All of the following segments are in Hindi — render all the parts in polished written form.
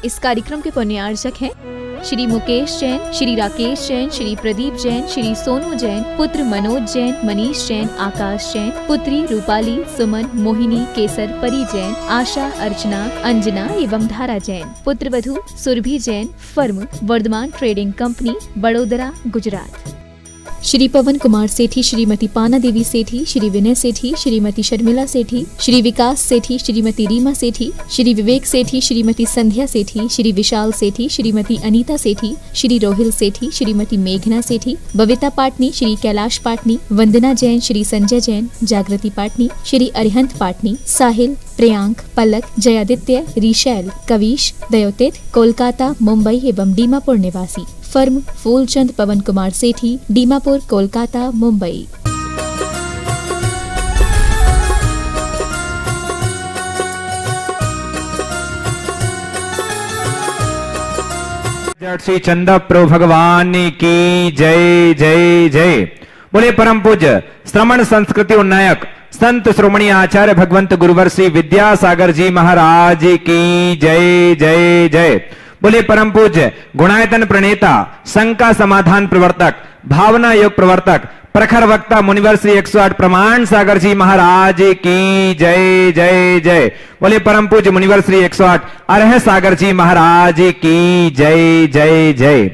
इस कार्यक्रम के पुण्यार्चक हैं श्री मुकेश जैन, श्री राकेश जैन, श्री प्रदीप जैन, श्री सोनू जैन, पुत्र मनोज जैन, मनीष जैन, आकाश जैन, पुत्री रूपाली, सुमन, मोहिनी, केसर, परी जैन, आशा, अर्चना, अंजना एवं धारा जैन, पुत्र वधू Surabhi Jain, firm Vardhaman trading company, Vadodara, Gujarat. Shri Pawan Kumar Sethi, Shrimati Pana Devi सेठी, श्री विनय सेठी, श्रीमती शर्मिला सेठी, श्री विकास सेठी, श्रीमती रीमा सेठी, श्री विवेक सेठी, श्रीमती संध्या सेठी, श्री विशाल सेठी, श्रीमती अनीता सेठी, श्री रोहिल सेठी, श्रीमती मेघना सेठी, बविता पाटनी, श्री कैलाश पाटनी, वंदना जैन, श्री संजय जैन, जागृति पाटनी, श्री अरिहंत पाटनी, साहिल, प्रियांक, पलक, जयादित्य, रिशैल, कविश, दयोतित, कोलकाता, मुंबई एवं दीमापुर निवासी। फर्म फूलचंद पवन कुमार सेठी, दीमापुर, कोलकाता, मुंबई। श्री चंदा प्रभु भगवान की जय जय जय। बोले परम पूज्य श्रमण संस्कृति उन्नायक संत श्रोमणी आचार्य भगवंत गुरुवर श्री विद्यासागर जी महाराज की जय जय जय। बोले परम पूज्य गुणायतन प्रणेता, शंका समाधान प्रवर्तक, भावना योग प्रवर्तक, प्रखर वक्ता मुनिवर श्री 108 प्रमाण सागर जी महाराज की जय जय जय। बोले परम पूज्य मुनिवर श्री 108 अरह सागर जी महाराज की जय जय जय।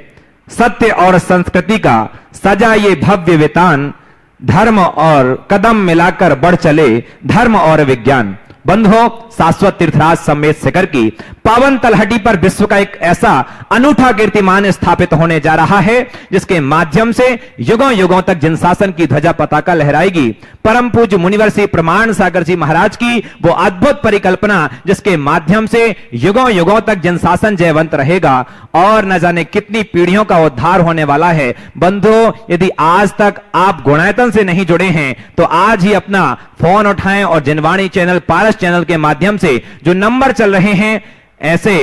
सत्य और संस्कृति का सजा ये भव्य वितान, धर्म और कदम मिलाकर बढ़ चले धर्म और विज्ञान। बंधो शाश्वत तीर्थराज समेत शिखर की पावन तलहटी पर विश्व का एक ऐसा अनूठा कीर्तिमान स्थापित होने जा रहा है जिसके माध्यम से युगों युगों तक जिन शासन की ध्वजा पताका लहराएगी। परम पूज्य मुनिवर श्री प्रमाण सागर जी महाराज की वो अद्भुत परिकल्पना जिसके माध्यम से युगों युगों तक जिन शासन जयवंत रहेगा और न जाने कितनी पीढ़ियों का उद्धार होने वाला है। बंधुओं, यदि आज तक आप गुणायतन से नहीं जुड़े हैं तो आज ही अपना फोन उठाएं और जनवाणी चैनल, पारस चैनल के माध्यम से जो नंबर चल रहे हैं ऐसे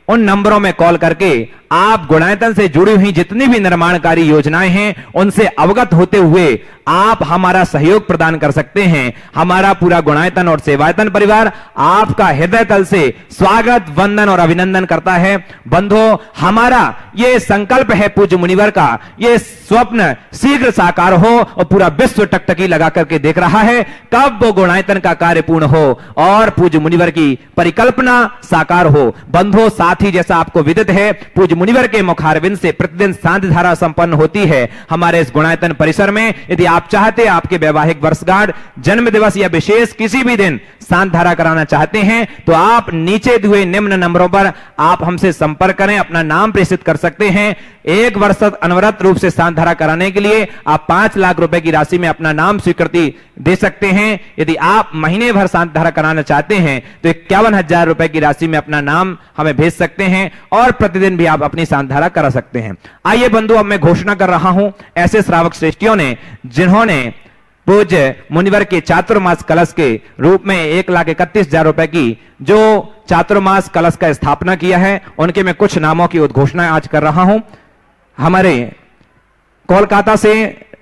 उन नंबरों में कॉल करके आप गुणायतन से जुड़ी हुई जितनी भी निर्माणकारी योजनाएं हैं उनसे अवगत होते हुए आप हमारा सहयोग प्रदान कर सकते हैं। हमारा पूरा गुणायतन और सेवायतन परिवार आपका हृदय तल से स्वागत, वंदन और अभिनंदन करता है। बंधुओं, हमारा ये संकल्प है पूज्य मुनिवर का, ये स्वप्न शीघ्र साकार हो और पूरा विश्व टकटकी लगा करके देख रहा है कब वो गुणायतन का कार्य पूर्ण हो और पूज्य मुनिवर की परिकल्पना साकार हो। बंधुओं, साथ ही जैसा आपको विदित है पूज्य मुनिवर के मुखारविंद से प्रतिदिन शांति धारा संपन्न होती है हमारे इस गुणायतन परिसर में। यदि आप चाहते हैं आपके वैवाहिक वर्षगांठ, जन्म दिवस या विशेष किसी भी दिन शांत धारा कराना चाहते हैं तो आप नीचे दिए निम्न नंबरों पर आप हमसे संपर्क करें, अपना नाम प्रेषित कर सकते हैं। 1 वर्ष तक अनवरत रूप से शांत धारा कराने के लिए आप 5 लाख रुपए की राशि में अपना नाम स्वीकृति दे सकते हैं। यदि आप महीने भर शांत धारा कराना चाहते हैं तो 51,000 रुपए की राशि में अपना नाम हमें भेज सकते हैं और प्रतिदिन भी आप अपनी शांत धारा करा सकते हैं। आइए बंधु, अब मैं घोषणा कर रहा हूं ऐसे श्रावक श्रेष्ठियों ने जिन्होंने पूज्य मुनिवर के चातुर्मास कलश के रूप में 1,31,000 रुपए की जो चातुर्मास कलश का स्थापना किया है उनके मैं कुछ नामों की उद्घोषणा आज कर रहा हूं। हमारे कोलकाता से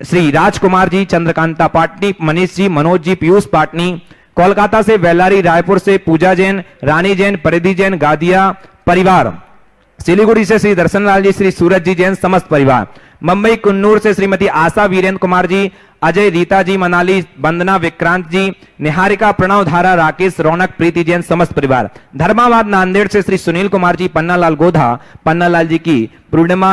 श्री राजकुमार जी, चंद्रकांता पाटनी, मनीष जी, मनोज जी, पीयूष पाटनी। कोलकाता से बेल्लारी, रायपुर से पूजा जैन, रानी जैन, परिधि जैन, गादिया परिवार। सिलीगुड़ी से श्री दर्शनलाल जी, श्री सूरज जी जैन समस्त परिवार। मुंबई कुन्नूर से श्रीमती आशा वीरेंद्र कुमार जी, अजय, रीता जी, मनाली, वंदना, विक्रांत जी, निहारिका, प्रणव, धारा, राकेश, रौनक, प्रीति जैन समस्त परिवार। धर्माबाद नांदेड़ से श्री सुनील कुमार जी, पन्नालाल गोधा, पन्नालाल जी की पूर्णिमा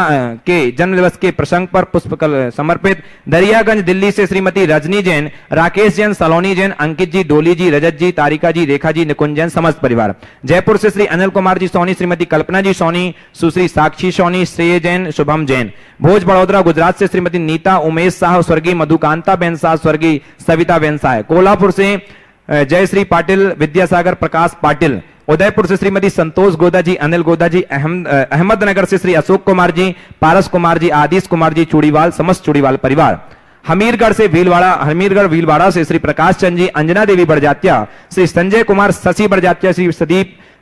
के जन्म दिवस के प्रसंग पर पुष्प समर्पित। दरियागंज दिल्ली से श्रीमती रजनी जैन, राकेश जैन, सलोनी जैन, अंकित जी, डोली जी, रजत जी, तारिका जी, रेखा जी, निकुंज जैन समस्त परिवार। जयपुर से श्री अनिल कुमार जी सोनी, श्रीमती कल्पना जी सोनी, सुश्री साक्षी सोनी, श्रेय जैन, शुभम जैन। भोज बड़ोदरा गुजरात से श्रीमती नीता उमेश शाह, स्वर्गीय मधुकांता बेन शाह, स्वर्गीय सविता बेन शाह। कोल्हापुर से जयश्री पाटिल, विद्यासागर प्रकाश पाटिल। उदयपुर से श्रीमती संतोष गोदा जी, अनिल गोदा जी। अहमदनगर से श्री अशोक कुमार जी, पारस कुमार जी, आदिश कुमार जी, चूड़ीवाल समस्त चूड़ीवाल परिवार। हमीरगढ़ भीलवाड़ा से श्री प्रकाश चंद जी, अंजना देवी बड़जात्या, श्री संजय कुमार, शशि बड़जात्या, श्री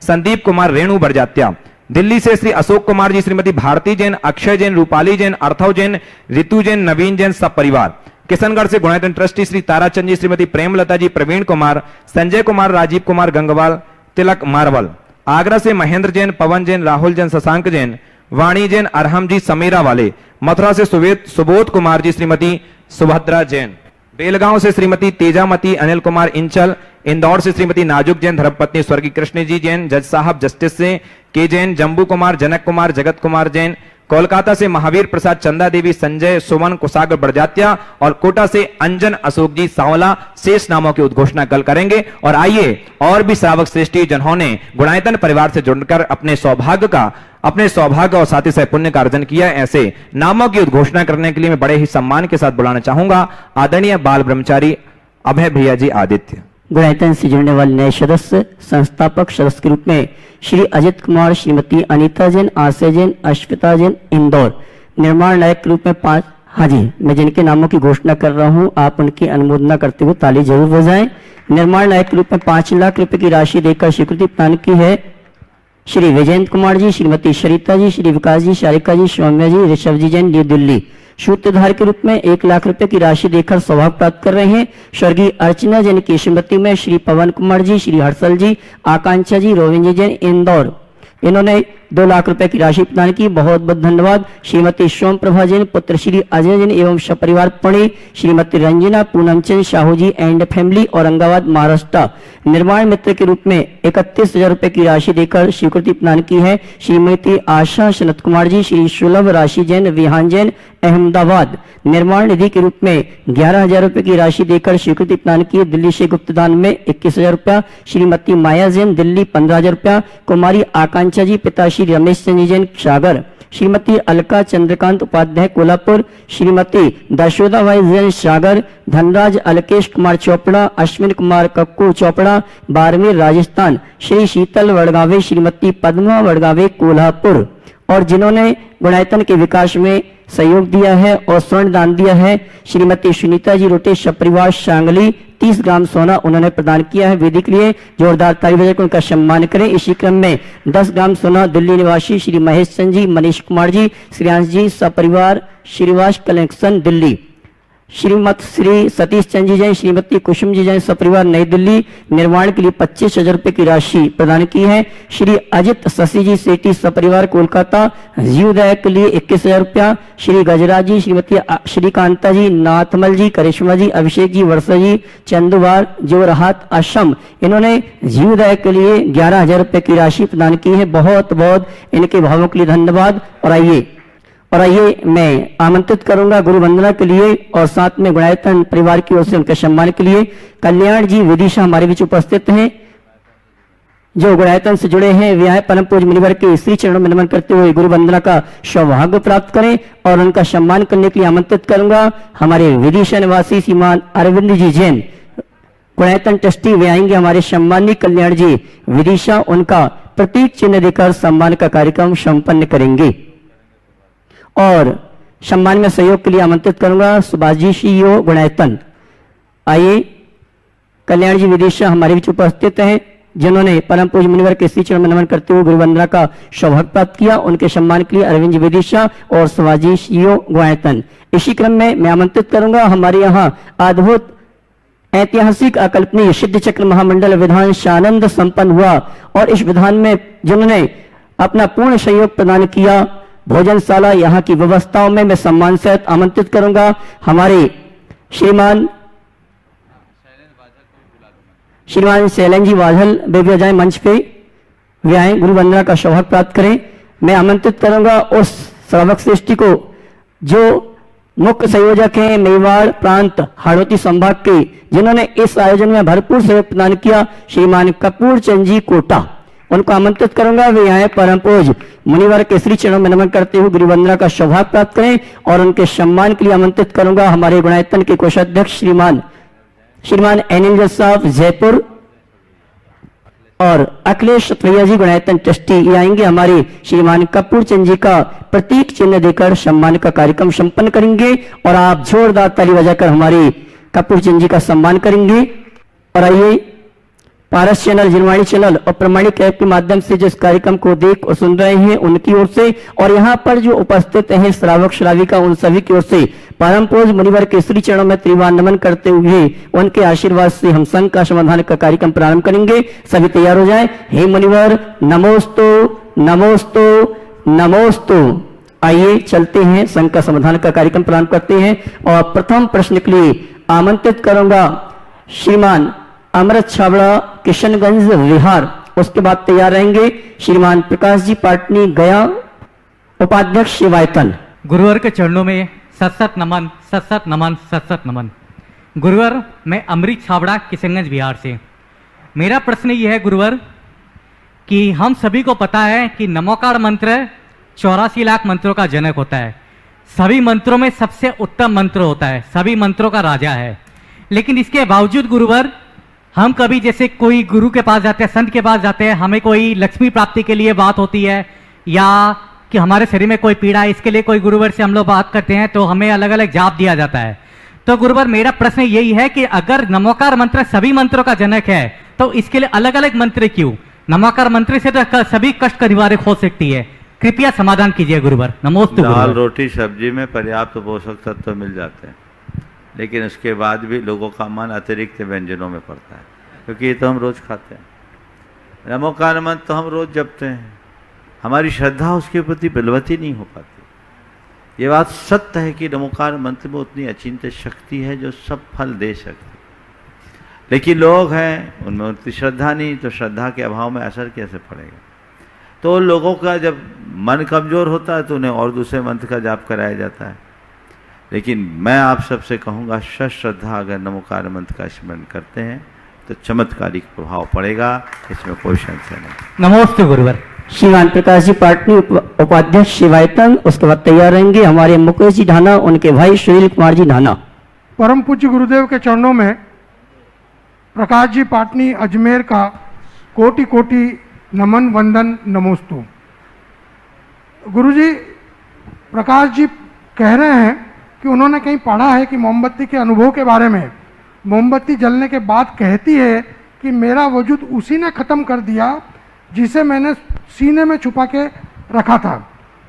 संदीप कुमार, रेणु बड़जात्या। दिल्ली से श्री अशोक कुमार जी, श्रीमती भारती जैन, अक्षय जैन, रूपाली जैन, अर्थव जैन, ऋतु जैन, नवीन जैन सब परिवार। किशनगढ़ से गुणायतन ट्रस्टी श्री ताराचंद जी, श्रीमती प्रेमलता जी, प्रवीण कुमार, संजय कुमार, राजीव कुमार, गंगवाल, तिलक मारवल। आगरा से महेंद्र जैन, पवन जैन, राहुल जैन, शशांक जैन, वाणी जैन, अरहम जी समीरा वाले। मथुरा से सुबोध कुमार जी, श्रीमती सुभद्रा जैन। बेलगांव से श्रीमती तेजामती अनिल कुमार इंचल। इंदौर से श्रीमती नाजुक जैन, धर्मपत्नी स्वर्गीय कृष्ण जी जैन। जज साहब जस्टिस से के जैन, जम्बू कुमार, जनक कुमार, जगत कुमार जैन। कोलकाता से महावीर प्रसाद, चंदा देवी, संजय, सुमन, कुशाग्र बड़जात्या और कोटा से अंजन अशोक जी सांवला शेष नामों की उद्घोषणा कल करेंगे। और आइए और भी श्रावक श्रेष्ठी जिन्होंने गुणायतन परिवार से जुड़कर अपने सौभाग्य और साथ ही साथ पुण्य का अर्जन किया, ऐसे नामों की उद्घोषणा करने के लिए मैं बड़े ही सम्मान के साथ बुलाना चाहूंगा आदरणीय बाल ब्रह्मचारी अभय भैया जी आदित्य। गुणायतन से जुड़ने वाले नए सदस्य संस्थापक सदस्य के रूप में श्री अजित कुमार, श्रीमती अनीता जैन, आशय जैन, अश्विता जैन इंदौर। निर्माण नायक के रूप में 5। हाँ जी, मैं जिनके नामों की घोषणा कर रहा हूं आप उनकी अनुमोदना करते हुए ताली जरूर बजाएं। निर्माण नायक के रूप में 5 लाख रुपए की राशि देकर स्वीकृति प्रदान की है श्री विजयंत कुमार जी, श्रीमती सरिता जी, श्री विकास जी, शारिका जी, सौम्या जी, ऋषभ जी जैन, न्यू दिल्ली। सूत्रधार के रूप में 1 लाख रुपए की राशि देकर सौभाग्य प्राप्त कर रहे हैं स्वर्गीय अर्चना जैन की श्रीमती में श्री पवन कुमार जी, श्री हर्षल जी, आकांक्षा जी, रोविंद जैन इंदौर। इन्होंने 2 लाख रुपए की राशि प्रदान की, बहुत बहुत धन्यवाद। श्रीमती सोम प्रभा जैन, पुत्र श्री अजय जैन एवं सपरिवार पुणे, श्रीमती रंजना पूनमचंद साहू जी एंड फैमिली औरंगाबाद महाराष्ट्र। निर्माण मित्र के रूप में 31,000 रुपए की राशि देकर स्वीकृति प्रदान की है श्रीमती आशा सनत कुमार जी, श्री सुलभ राशि जैन, विहान जैन अहमदाबाद। निर्माण निधि के रूप में 11,000 रुपए की राशि देकर स्वीकृति प्रदान की दिल्ली से गुप्तदान में 21,000 रुपया श्रीमती माया जैन, दिल्ली 15,000 रुपया। कुमारी आकांक्षा जी पिता श्री रमेश चंद्र जैन सागर। श्रीमती अलका चंद्रकांत उपाध्याय कोल्हापुर, श्रीमती दशोदाबाई जैन सागर। धनराज अलकेश कुमार चोपड़ा, अश्विन कुमार कक्कू चोपड़ा बाड़मेर राजस्थान। श्री शीतल वडगावे, श्रीमती पद्मा वडगावे कोल्हापुर। और जिन्होंने गुणायतन के विकास में सहयोग दिया है और स्वर्ण दान दिया है श्रीमती सुनीता जी रोटे सपरिवार सांगली, 30 ग्राम सोना उन्होंने प्रदान किया है। वेदी के लिए जोरदार ताली बजाकर उनका सम्मान करें। इसी क्रम में 10 ग्राम सोना दिल्ली निवासी श्री महेश चंद जी, मनीष कुमार जी, श्रेयांश जी सपरिवार श्रीवास कलेक्शन दिल्ली। श्रीमती श्री सतीश चंद जी जैन, श्रीमती कुसुम जी जैन सपरिवार नई दिल्ली। निर्माण के लिए 25,000 रुपए की राशि प्रदान की है। श्री अजित शशि जी सेठी सपरिवार कोलकाता, जीवदया के लिए 21,000 रुपया। श्री गजराज जी, श्रीमती श्रीकांता जी, नाथमल जी, करिश्मा जी, अभिषेक जी, वर्षा जी चंदुवार जोरहाट असम। इन्होंने जीवदया के लिए 11,000 रुपए की राशि प्रदान की है। बहुत बहुत इनके भावों के लिए धन्यवाद। और आइए मैं आमंत्रित करूंगा गुरु वंदना के लिए और साथ में गुणायतन परिवार की ओर से उनके सम्मान के लिए कल्याण जी विदिशा हमारे बीच उपस्थित हैं जो गुणायतन से जुड़े हैं। वे आए परम पूज्य मुनिवर के श्री चरणों में नमन करते हुए गुरु वंदना का सौभाग्य प्राप्त करें और उनका सम्मान करने के लिए आमंत्रित करूंगा हमारे विदिशा निवासी श्रीमान अरविंद जी जैन गुणायतन ट्रस्टी। वे आएंगे हमारे सम्मानी कल्याण जी विदिशा, उनका प्रतीक चिन्ह देकर सम्मान का कार्यक्रम संपन्न करेंगे। और सम्मान में सहयोग के लिए आमंत्रित करूंगा सुभाष जी सीईओ गुणायतन। आइए कल्याण जी विदिशा हमारे बीच उपस्थित हैं जिन्होंने परम पूज्य मुनिवर के श्री चरण में नमन करते हुए गुरु वंदना का सौभाग्य प्राप्त किया। उनके सम्मान के लिए अरविंद जी विदिशा और सुभाष जी सीईओ गुणायतन। इसी क्रम में मैं आमंत्रित करूंगा हमारे यहाँ अद्भुत ऐतिहासिक अकल्पनीय सिद्ध चक्र महामंडल विधान सानंद संपन्न हुआ और इस विधान में जिन्होंने अपना पूर्ण सहयोग प्रदान किया भोजनशाला यहाँ की व्यवस्थाओं में मैं सम्मान सहित आमंत्रित करूंगा हमारे श्रीमान शैलन जी वाझल बेबी जाए मंच पे वे आए गुरु वंदना का सौभाग्य प्राप्त करें। मैं आमंत्रित करूंगा उस श्रावक श्रेष्ठी को जो मुख्य संयोजक हैं मेवाड़ प्रांत हाड़ौती संभाग के जिन्होंने इस आयोजन में भरपूर सहयोग प्रदान किया श्रीमान कपूर चंद जी कोटा। उनको आमंत्रित करूंगा वे आए परम पूज्य मुनिवर के श्री चरणों में नमन करते हुए गुरु वंदना का सौभाग्य प्राप्त करें और उनके सम्मान के लिए आमंत्रित करूंगा हमारे गुणायतन के कोषाध्यक्ष श्रीमान एनिल साहब जयपुर और अखिलेश भैया जी गुणायतन ट्रस्टी। ये आएंगे हमारे श्रीमान कपूर चंद जी का प्रतीक चिन्ह देकर सम्मान का कार्यक्रम संपन्न करेंगे और आप जोरदार ताली बजाकर हमारे कपूर चंद जी का सम्मान करेंगे। और आइए पारस चैनल, जिनवाणी चैनल और प्रमाणिक ऐप के माध्यम से जिस कार्यक्रम को देख और सुन रहे हैं उनकी ओर से और यहाँ पर जो उपस्थित हैं श्रावक श्राविका उन सभी की ओर से परम पूज्य मुनिवर के श्री चरणों में त्रिवार नमन करते हुए उनके आशीर्वाद से हम संघ का समाधान का कार्यक्रम प्रारंभ करेंगे। सभी तैयार हो जाएं। हे मुनिवर नमोस्तु नमोस्तु नमोस्तु। आइए चलते हैं, संघ का समाधान का कार्यक्रम प्रारंभ करते हैं और प्रथम प्रश्न के लिए आमंत्रित करूंगा श्रीमान अमृत छाबड़ा किशनगंज बिहार। उसके बाद तैयार रहेंगे श्रीमान प्रकाश जी पाटनी गया उपाध्यक्ष शिवायतन। गुरुवर के चरणों में सत नमन सत नमन सत नमन। गुरुवर मैं अमृत छाबड़ा किशनगंज बिहार से। मेरा प्रश्न ये है गुरुवर कि हम सभी को पता है कि नमोकार मंत्र 84 लाख मंत्रों का जनक होता है। सभी मंत्रों में सबसे उत्तम मंत्र होता है, सभी मंत्रों का राजा है। लेकिन इसके बावजूद गुरुवर हम कभी जैसे कोई गुरु के पास जाते हैं, संत के पास जाते हैं, हमें कोई लक्ष्मी प्राप्ति के लिए बात होती है या कि हमारे शरीर में कोई पीड़ा है, इसके लिए कोई गुरुवर से हम लोग बात करते हैं तो हमें अलग अलग जाप दिया जाता है। तो गुरुवर मेरा प्रश्न यही है कि अगर नमोकार मंत्र सभी मंत्रों का जनक है तो इसके लिए अलग अलग मंत्र क्यों? नमोकार मंत्र से तो सभी कष्ट का निवारक हो सकती है। कृपया समाधान कीजिए गुरुवर। नमोस्तु। दाल रोटी सब्जी में पर्याप्त पोषक तत्व मिल जाते हैं, लेकिन उसके बाद भी लोगों का मन अतिरिक्त व्यंजनों में पड़ता है, क्योंकि ये तो हम रोज खाते हैं। नमोकार मंत्र तो हम रोज जपते हैं, हमारी श्रद्धा उसके प्रति बलवती नहीं हो पाती। ये बात सत्य है कि नमोकार मंत्र में उतनी अचिंत्य शक्ति है जो सब फल दे सकती, लेकिन लोग हैं उनमें उतनी श्रद्धा नहीं, तो श्रद्धा के अभाव में असर कैसे पड़ेगा? तो लोगों का जब मन कमजोर होता है तो उन्हें और दूसरे मंत्र का जाप कराया जाता है। लेकिन मैं आप सबसे कहूँगा, श्रद्धा अगर नमोकार मंत्र का स्मरण करते हैं तो चमत्कारिक प्रभाव पड़ेगा, इसमें कोई संशय नहीं। नमोस्तु गुरुवर। श्रीमान प्रकाश जी पाटनी उपाध्यक्ष शिवायतन। उसके बाद तैयार रहेंगे हमारे मुकेश जी ढाना, उनके भाई सुनील कुमार जी ढाना। परम पूज्य गुरुदेव के चरणों में प्रकाश जी पाटनी अजमेर का कोटि कोटि नमन वंदन नमोस्तु। गुरुजी, प्रकाश जी कह रहे हैं कि उन्होंने कहीं पढ़ा है कि मोमबत्ती के अनुभव के बारे में, मोमबत्ती जलने के बाद कहती है कि मेरा वजूद उसी ने ख़त्म कर दिया जिसे मैंने सीने में छुपा के रखा था।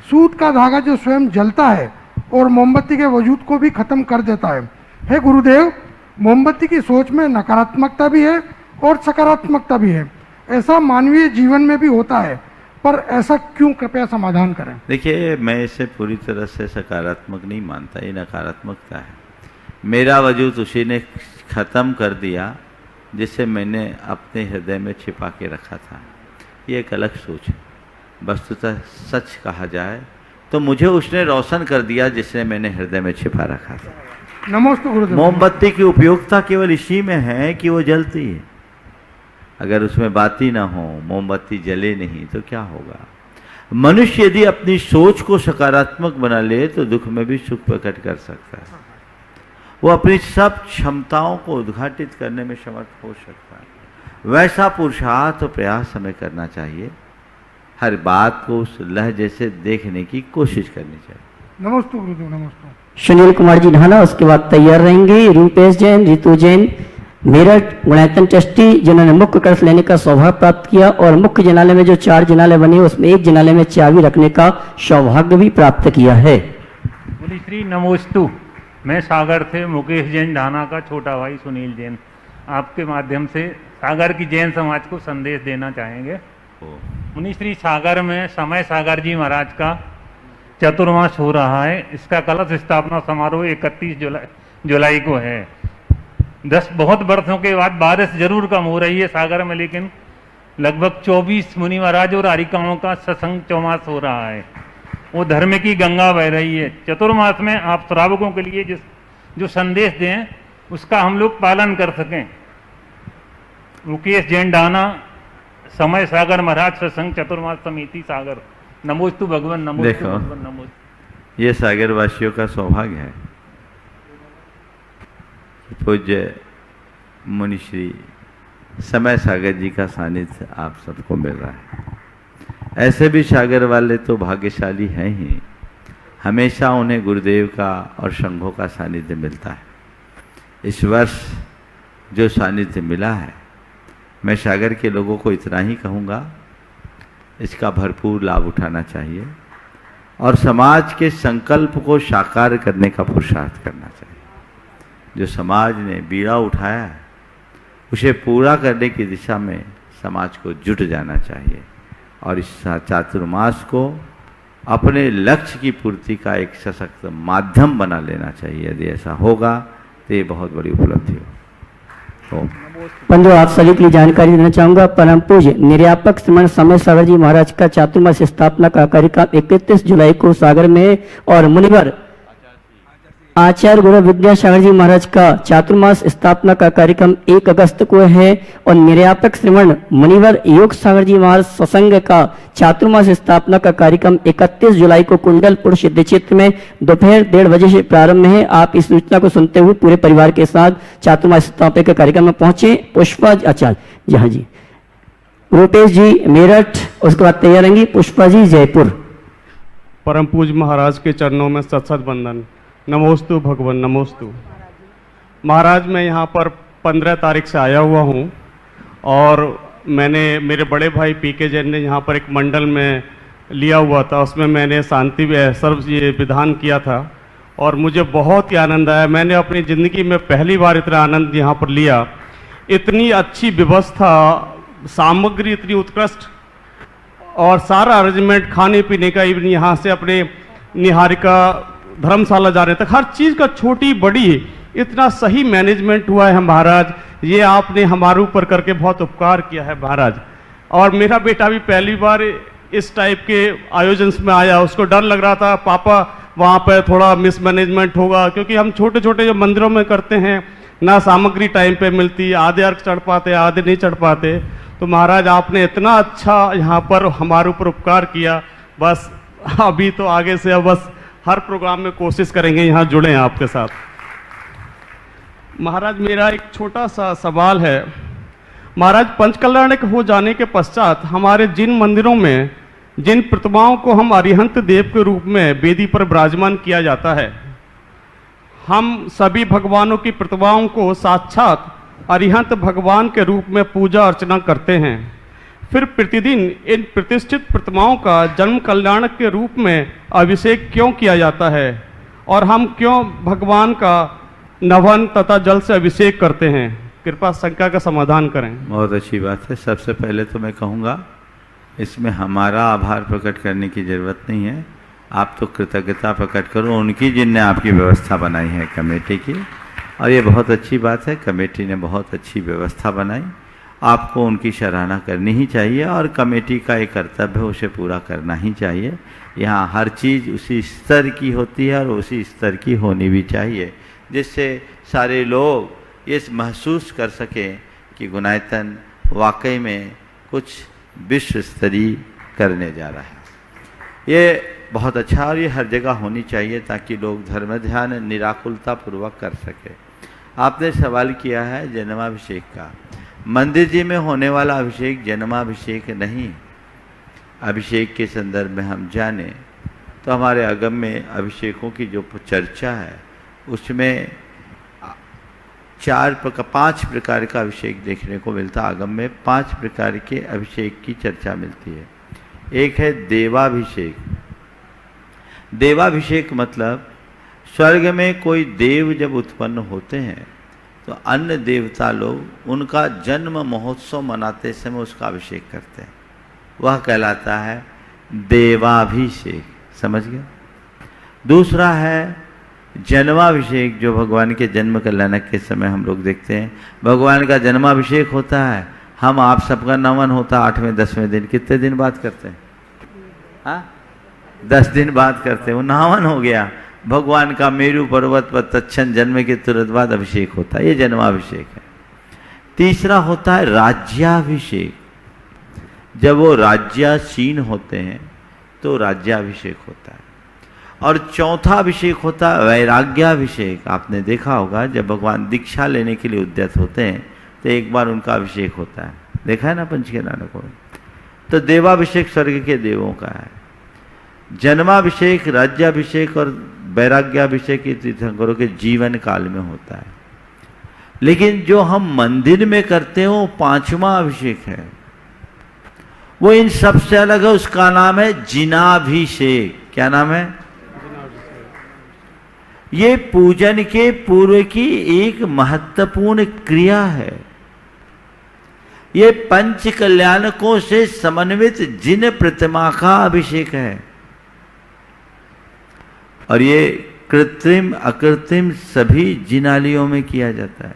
सूत का धागा जो स्वयं जलता है और मोमबत्ती के वजूद को भी ख़त्म कर देता है। हे गुरुदेव, मोमबत्ती की सोच में नकारात्मकता भी है और सकारात्मकता भी है। ऐसा मानवीय जीवन में भी होता है, पर ऐसा क्यों? कृपया समाधान करें। देखिए, मैं इसे पूरी तरह से सकारात्मक नहीं मानता, ये नकारात्मकता है। मेरा वजूद उसी ने ख़त्म कर दिया जिसे मैंने अपने हृदय में छिपा के रखा था। ये एक अलग सोच है। वस्तुतः सच कहा जाए तो मुझे उसने रोशन कर दिया जिसने मैंने हृदय में छिपा रखा था। नमस्ते गुरुदेव। मोमबत्ती की उपयोगिता केवल इसी में है कि वो जलती है। अगर उसमें बाती ना हो, मोमबत्ती जले नहीं, तो क्या होगा? मनुष्य यदि अपनी सोच को सकारात्मक बना ले तो दुख में भी सुख प्रकट कर सकता है। वो अपनी सब क्षमताओं को उद्घाटित करने में समर्थ हो सकता है। वैसा पुरुषार्थ और प्रयास हमें करना चाहिए। हर बात को उस लहजे से देखने की कोशिश करनी चाहिए। नमस्ते गुरुदेव। नमस्ते। सुनील कुमार जी ढाना। उसके बाद तैयार रहेंगे रूपेश जैन, रितु जैन, मेरठ गुणायतन ट्रस्टी, जिन्होंने मुख्य कर्ज लेने का सौभाग्य प्राप्त किया और मुख्य जिनालय में जो 4 जिनालय बने उसमें एक जिनालय में चाबी रखने का सौभाग्य भी प्राप्त किया है। बोली श्री नमोस्तु। मैं सागर से मुकेश जैन ढाना का छोटा भाई सुनील जैन आपके माध्यम से सागर की जैन समाज को संदेश देना चाहेंगे। मुनि श्री सागर में समय सागर जी महाराज का चतुर्मास हो रहा है। इसका कलश स्थापना समारोह 31 जुलाई को है। 10 बहुत वर्षों के बाद बारिश जरूर कम हो रही है सागर में, लेकिन लगभग 24 मुनि महाराज और हरिकाओं का सत्संग चौमास हो रहा है। वो धर्म की गंगा बह रही है। चतुर्मास में आप श्रावकों के लिए जो संदेश दें उसका हम लोग पालन कर सकें। मुकेश जैन ढाना, समय सागर महाराज सत्संग चतुर्मास समिति सागर। नमोस्तु भगवान। नमोस्तु भगवान। नमोस्तु। ये सागर वासियों का सौभाग्य है। पूज्य मुनि श्री समय सागर जी का सानिध्य आप सबको मिल रहा है। ऐसे भी सागर वाले तो भाग्यशाली हैं ही, हमेशा उन्हें गुरुदेव का और संघों का सानिध्य मिलता है। इस वर्ष जो सानिध्य मिला है, मैं सागर के लोगों को इतना ही कहूँगा, इसका भरपूर लाभ उठाना चाहिए और समाज के संकल्प को साकार करने का पुरुषार्थ करना चाहिए। जो समाज ने बीड़ा उठाया है उसे पूरा करने की दिशा में समाज को जुट जाना चाहिए और इस चातुर्मास को अपने लक्ष्य की पूर्ति का एक सशक्त माध्यम बना लेना चाहिए। यदि ऐसा होगा तो ये बहुत बड़ी उपलब्धि हो। बंधु, आप सभी के लिए जानकारी देना चाहूंगा। परम पूज्य निर्यापक श्रीमन समय सागर जी महाराज का चातुर्मास स्थापना का कार्यक्रम 31 जुलाई को सागर में और मुनिवर आचार्य गुरु विद्यासागर जी महाराज का चातुर्मास स्थापना का कार्यक्रम 1 अगस्त को है और निर्यापक श्रीमन मुनिवर योग सागर जी महाराज सत्संग का चातुर्मास स्थापना का कार्यक्रम 31 जुलाई को कुंडलपुर सिद्ध क्षेत्र में दोपहर 1:30 बजे से प्रारंभ है। आप इस सूचना को सुनते हुए पूरे परिवार के साथ चातुर्मास स्थापना के कार्यक्रम में पहुंचे। पुष्पा आचार्य जी, हाँ जी, रूपेश जी मेरठ, उसके बाद तैयार रहेंगी पुष्पा जी जयपुर। परम पूज्य महाराज के चरणों में सत वंदन। नमोस्तु भगवान, नमोस्तु। महाराज, मैं यहाँ पर 15 तारीख से आया हुआ हूँ और मैंने मेरे बड़े भाई पीके जैन ने यहाँ पर एक मंडल में लिया हुआ था, उसमें मैंने शांति सर्व ये विधान किया था और मुझे बहुत ही आनंद आया। मैंने अपनी ज़िंदगी में पहली बार इतना आनंद यहाँ पर लिया। इतनी अच्छी व्यवस्था, सामग्री इतनी उत्कृष्ट और सारा अरेंजमेंट खाने पीने का, इवन यहाँ से अपने निहारिका धर्मशाला जाने तक हर चीज़ का छोटी बड़ी इतना सही मैनेजमेंट हुआ है महाराज। ये आपने हमारे ऊपर करके बहुत उपकार किया है महाराज। और मेरा बेटा भी पहली बार इस टाइप के आयोजन में आया, उसको डर लग रहा था पापा वहाँ पर थोड़ा मिसमैनेजमेंट होगा, क्योंकि हम छोटे छोटे जो मंदिरों में करते हैं ना सामग्री टाइम पे मिलती, आधे अर्घ चढ़ पाते आधे नहीं चढ़ पाते। तो महाराज आपने इतना अच्छा यहाँ पर हमारे ऊपर उपकार किया। बस अभी तो आगे से अब बस हर प्रोग्राम में कोशिश करेंगे यहाँ जुड़े आपके साथ। महाराज, मेरा एक छोटा सा सवाल है। महाराज, पंचकल्याणिक हो जाने के पश्चात हमारे जिन मंदिरों में जिन प्रतिमाओं को हम अरिहंत देव के रूप में वेदी पर विराजमान किया जाता है, हम सभी भगवानों की प्रतिमाओं को साक्षात अरिहंत भगवान के रूप में पूजा अर्चना करते हैं। फिर प्रतिदिन इन प्रतिष्ठित प्रतिमाओं का जन्म कल्याणक के रूप में अभिषेक क्यों किया जाता है और हम क्यों भगवान का नवन तथा जल से अभिषेक करते हैं? कृपा शंका का समाधान करें। बहुत अच्छी बात है। सबसे पहले तो मैं कहूँगा इसमें हमारा आभार प्रकट करने की ज़रूरत नहीं है। आप तो कृतज्ञता प्रकट करो उनकी जिनने आपकी व्यवस्था बनाई है कमेटी की, और ये बहुत अच्छी बात है। कमेटी ने बहुत अच्छी व्यवस्था बनाई, आपको उनकी सराहना करनी ही चाहिए और कमेटी का एक कर्तव्य है उसे पूरा करना ही चाहिए। यहाँ हर चीज़ उसी स्तर की होती है और उसी स्तर की होनी भी चाहिए, जिससे सारे लोग ये महसूस कर सकें कि गुणायतन वाकई में कुछ विश्व स्तरीय करने जा रहा है। ये बहुत अच्छा और ये हर जगह होनी चाहिए ताकि लोग धर्म ध्यान निराकुलता पूर्वक कर सके। आपने सवाल किया है जन्माभिषेक का। मंदिर जी में होने वाला अभिषेक जन्माभिषेक नहीं। अभिषेक के संदर्भ में हम जाने तो हमारे आगम में अभिषेकों की जो चर्चा है उसमें 5 प्रकार का अभिषेक देखने को मिलता। आगम में 5 प्रकार के अभिषेक की चर्चा मिलती है। एक है देवाभिषेक। देवाभिषेक मतलब स्वर्ग में कोई देव जब उत्पन्न होते हैं तो अन्य देवता लोग उनका जन्म महोत्सव मनाते समय उसका अभिषेक करते हैं, वह कहलाता है देवाभिषेक। समझ गए? दूसरा है जन्माभिषेक, जो भगवान के जन्म कल्याणक के समय हम लोग देखते हैं भगवान का जन्माभिषेक होता है। हम आप सबका नमन होता 8वें 10वें दिन। कितने दिन बाद करते हैं? हाँ, 10 दिन बाद करते हैं। वो नमन हो गया। भगवान का मेरू पर्वत पर तत्क्षण जन्म के तुरंत बाद अभिषेक होता है, ये जन्माभिषेक है। तीसरा होता है राज्याभिषेक। जब वो राज्यासीन होते हैं तो राज्याभिषेक होता है। और चौथा अभिषेक होता है वैराग्याभिषेक। आपने देखा होगा जब भगवान दीक्षा लेने के लिए उद्यत होते हैं तो एक बार उनका अभिषेक होता है, देखा है ना पंचकल्याणक में। तो देवाभिषेक स्वर्ग के देवों का है। जन्माभिषेक, राज्याभिषेक और वैराग्याभिषेक ये तीर्थंकरों के जीवन काल में होता है। लेकिन जो हम मंदिर में करते हैं वो 5वां अभिषेक है। वो इन सबसे अलग है, उसका नाम है जिनाभिषेक। क्या नाम है? ये पूजन के पूर्व की एक महत्वपूर्ण क्रिया है। ये पंच कल्याणकों से समन्वित जिन प्रतिमा का अभिषेक है और ये कृत्रिम अकृत्रिम सभी जिनालियों में किया जाता है।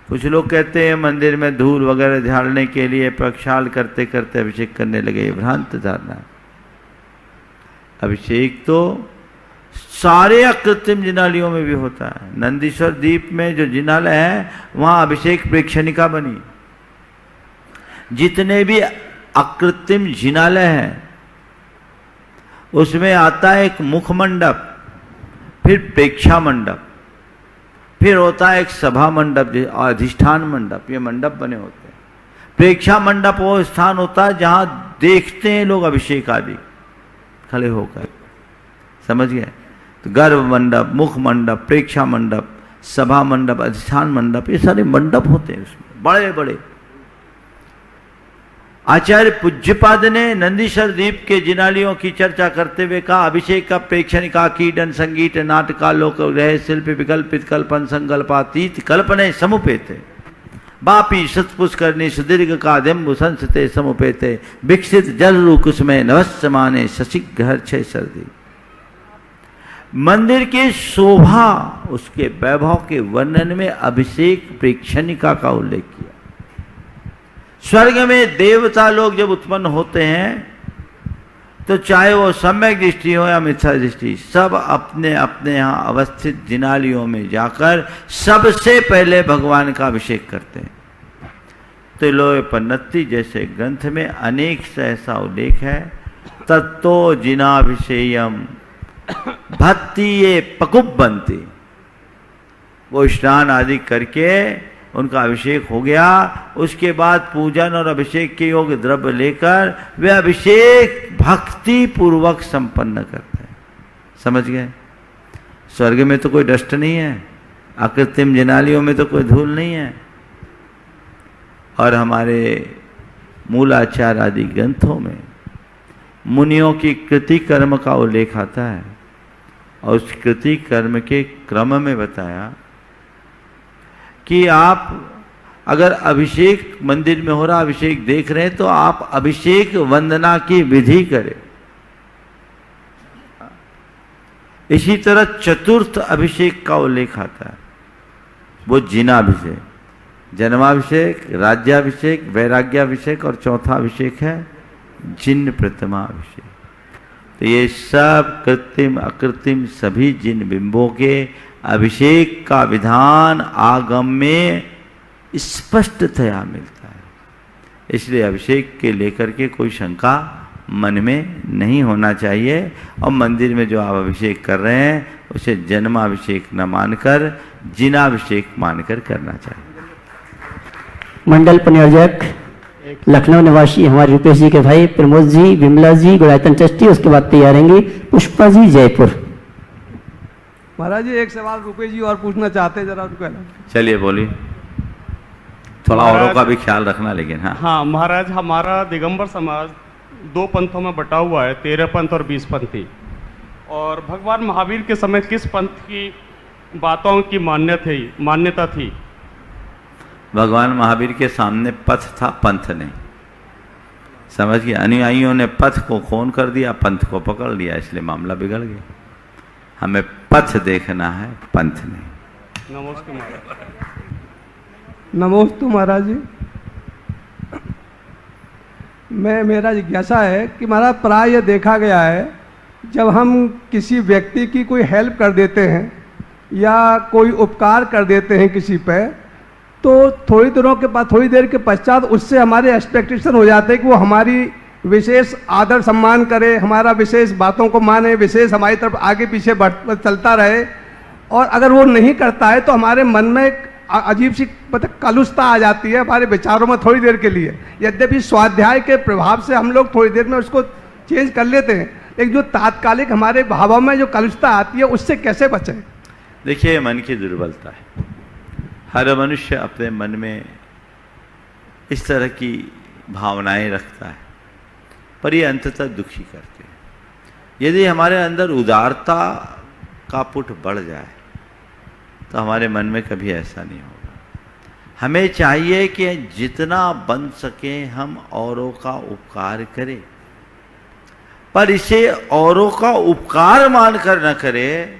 कुछ लोग कहते हैं मंदिर में धूल वगैरह झाड़ने के लिए प्रक्षाल करते करते अभिषेक करने लगे, ये भ्रांत धारणा है। अभिषेक तो सारे अकृत्रिम जिनालियों में भी होता है। नंदीश्वर द्वीप में जो जिनालय है वहां अभिषेक प्रेक्षणिका बनी। जितने भी अकृत्रिम जिनालय हैं उसमें आता है एक मुख मंडप, फिर प्रेक्षा मंडप, फिर होता है एक सभा मंडप और अधिष्ठान मंडप। ये मंडप बने होते हैं। प्रेक्षा मंडप वो स्थान होता है जहां देखते हैं लोग अभिषेक आदि खड़े होकर, समझ गए? तो गर्भ मंडप, मुख मंडप, प्रेक्षा मंडप, सभा मंडप, अधिष्ठान मंडप, ये सारे मंडप होते हैं उसमें बड़े बड़े। आचार्य पूज्यपाद ने नंदीश्वर द्वीप के जिनालियों की चर्चा करते हुए कहा, अभिषेक का प्रेक्षणिका कीर्तन संगीत नाटकालोक रह शिल्प विकल्पित कल्पन संकल्पातीत कल्पने समुपेते बापी सत्पुष्करणी सुदीर्घ का दिम्बु संसते समुपेते विकसित जल रूकुश में नवस्य माने शशिक घर छे सर्दी। मंदिर की शोभा, उसके वैभव के वर्णन में अभिषेक प्रेक्षणिका का उल्लेख किया। स्वर्ग में देवता लोग जब उत्पन्न होते हैं तो चाहे वो सम्यक दृष्टि हो या मिथ्या दृष्टि, सब अपने अपने यहाँ अवस्थित जिनालियों में जाकर सबसे पहले भगवान का अभिषेक करते हैं। त्रिलोपन्नति जैसे ग्रंथ में अनेक से ऐसा उल्लेख है। तत्तो जिनाभिषेयम भक्ति ये पकुब बनती, वो स्नान आदि करके उनका अभिषेक हो गया। उसके बाद पूजन और अभिषेक के योग्य द्रव्य लेकर वे अभिषेक भक्ति पूर्वक संपन्न करते हैं। समझ गए? स्वर्ग में तो कोई डस्ट नहीं है, अकृत्रिम जिनालियों में तो कोई धूल नहीं है। और हमारे मूलाचार आदि ग्रंथों में मुनियों की कृति कर्म का उल्लेख आता है और उस कृति कर्म के क्रम में बताया कि आप अगर अभिषेक मंदिर में हो रहा अभिषेक देख रहे हैं तो आप अभिषेक वंदना की विधि करें। इसी तरह चतुर्थ अभिषेक का उल्लेख आता है, वो जिनाभिषेक, जन्माभिषेक, राज्याभिषेक, वैराग्याभिषेक और चौथा अभिषेक है जिन प्रतिमा अभिषेक। तो ये सब कृत्रिम अकृत्रिम सभी जिन बिंबों के अभिषेक का विधान आगम में स्पष्टतया मिलता है। इसलिए अभिषेक के लेकर के कोई शंका मन में नहीं होना चाहिए और मंदिर में जो आप अभिषेक कर रहे हैं उसे जन्माभिषेक न मानकर जिनाभिषेक मानकर करना चाहिए। मंडल प्रयोजक लखनऊ निवासी हमारे रुपेश जी के भाई प्रमोद जी, विमला जी गुड़ायतन ट्रस्टी, उसके बाद तैयार रहेंगे पुष्पा जी जयपुर। महाराज जी एक सवाल रुपेश जी और पूछना चाहते हैं, जरा उनको। चलिए बोलिए, थोड़ा औरों का भी ख्याल रखना लेकिन। हाँ महाराज, हमारा दिगंबर समाज 2 पंथों में बटा हुआ है, 13 पंथ और 20 पंथी। और भगवान महावीर के समय किस पंथ की बातों की मान्यता थी? भगवान महावीर के सामने पथ था, पंथ नहीं। समझ गए? अनुयायियों ने पथ को खून कर दिया, पंथ को पकड़ लिया, इसलिए मामला बिगड़ गया। हमें पथ देखना है, पंथ नहीं। नमस्ते महाराज। नमोस्तु महाराज जी। मेरा जिज्ञासा है कि महाराज प्राय यह देखा गया है जब हम किसी व्यक्ति की कोई हेल्प कर देते हैं या कोई उपकार कर देते हैं किसी पे, तो थोड़ी देर के पश्चात उससे हमारे एक्सपेक्टेशन हो जाते हैं कि वो हमारी विशेष आदर सम्मान करे, हमारा विशेष बातों को माने, विशेष हमारी तरफ आगे पीछे चलता रहे। और अगर वो नहीं करता है तो हमारे मन में एक अजीब सी कलुषता आ जाती है हमारे विचारों में थोड़ी देर के लिए। यद्यपि स्वाध्याय के प्रभाव से हम लोग थोड़ी देर में उसको चेंज कर लेते हैं, लेकिन जो तात्कालिक हमारे भावों में जो कलुषता आती है उससे कैसे बचें? देखिए, मन की दुर्बलता है। हर मनुष्य अपने मन में इस तरह की भावनाएं रखता है, पर ये अंततः दुखी करते हैं। यदि हमारे अंदर उदारता का पुट बढ़ जाए तो हमारे मन में कभी ऐसा नहीं होगा। हमें चाहिए कि जितना बन सके हम औरों का उपकार करें, पर इसे औरों का उपकार मानकर न करें,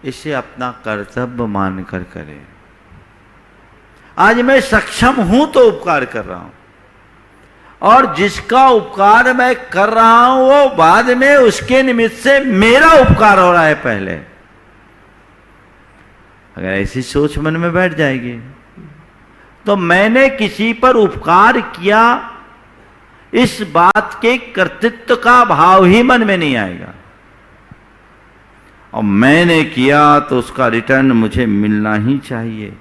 इसे अपना कर्तव्य मानकर करें। आज मैं सक्षम हूं तो उपकार कर रहा हूं, और जिसका उपकार मैं कर रहा हूं वो बाद में उसके निमित्त से मेरा उपकार हो रहा है पहले। अगर ऐसी सोच मन में बैठ जाएगी तो मैंने किसी पर उपकार किया इस बात के कर्तृत्व का भाव ही मन में नहीं आएगा, और मैंने किया तो उसका रिटर्न मुझे मिलना ही चाहिए।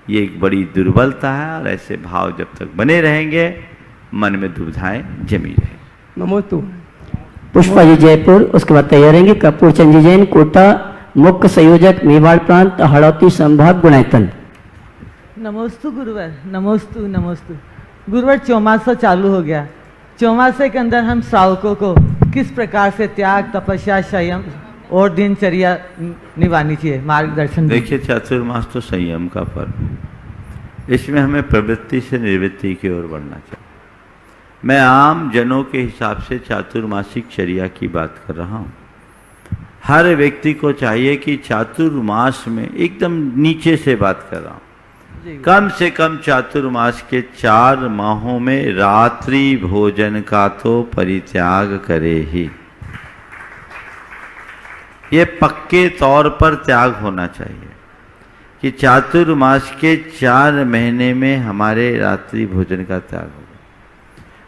ये एक बड़ी दुर्बलता है, और ऐसे भाव जब तक बने रहेंगे मन में दुविधाएं जमी रहेंगी। नमोस्तु। पुष्पा जी जयपुर, उसके बाद तैयार रहेंगे कपूर चंद जी जैन कोटा, मुख्य संयोजक मेवाड़ प्रांत, हड़ौती संभाग, गुणायतन। नमोस्तु गुरुवर, नमोस्तु नमोस्तु। गुरुवर चौमासा चालू हो गया, चौमासे के अंदर हम श्रावकों को किस प्रकार से त्याग, तपस्या, संयम और दिनचर्या निभानी चाहिए, मार्गदर्शन। देखिए, चातुर्मास तो संयम का पर्व है, इसमें हमें प्रवृत्ति से निवृत्ति की ओर बढ़ना चाहिए। मैं आम जनों के हिसाब से चातुर्मासिक चर्या की बात कर रहा हूँ। हर व्यक्ति को चाहिए कि चातुर्मास में, एकदम नीचे से बात कर रहा हूँ, कम से कम चातुर्मास के 4 माहों में रात्रि भोजन का तो परित्याग करे ही। ये पक्के तौर पर त्याग होना चाहिए कि चातुर्मास के 4 महीने में हमारे रात्रि भोजन का त्याग होगा।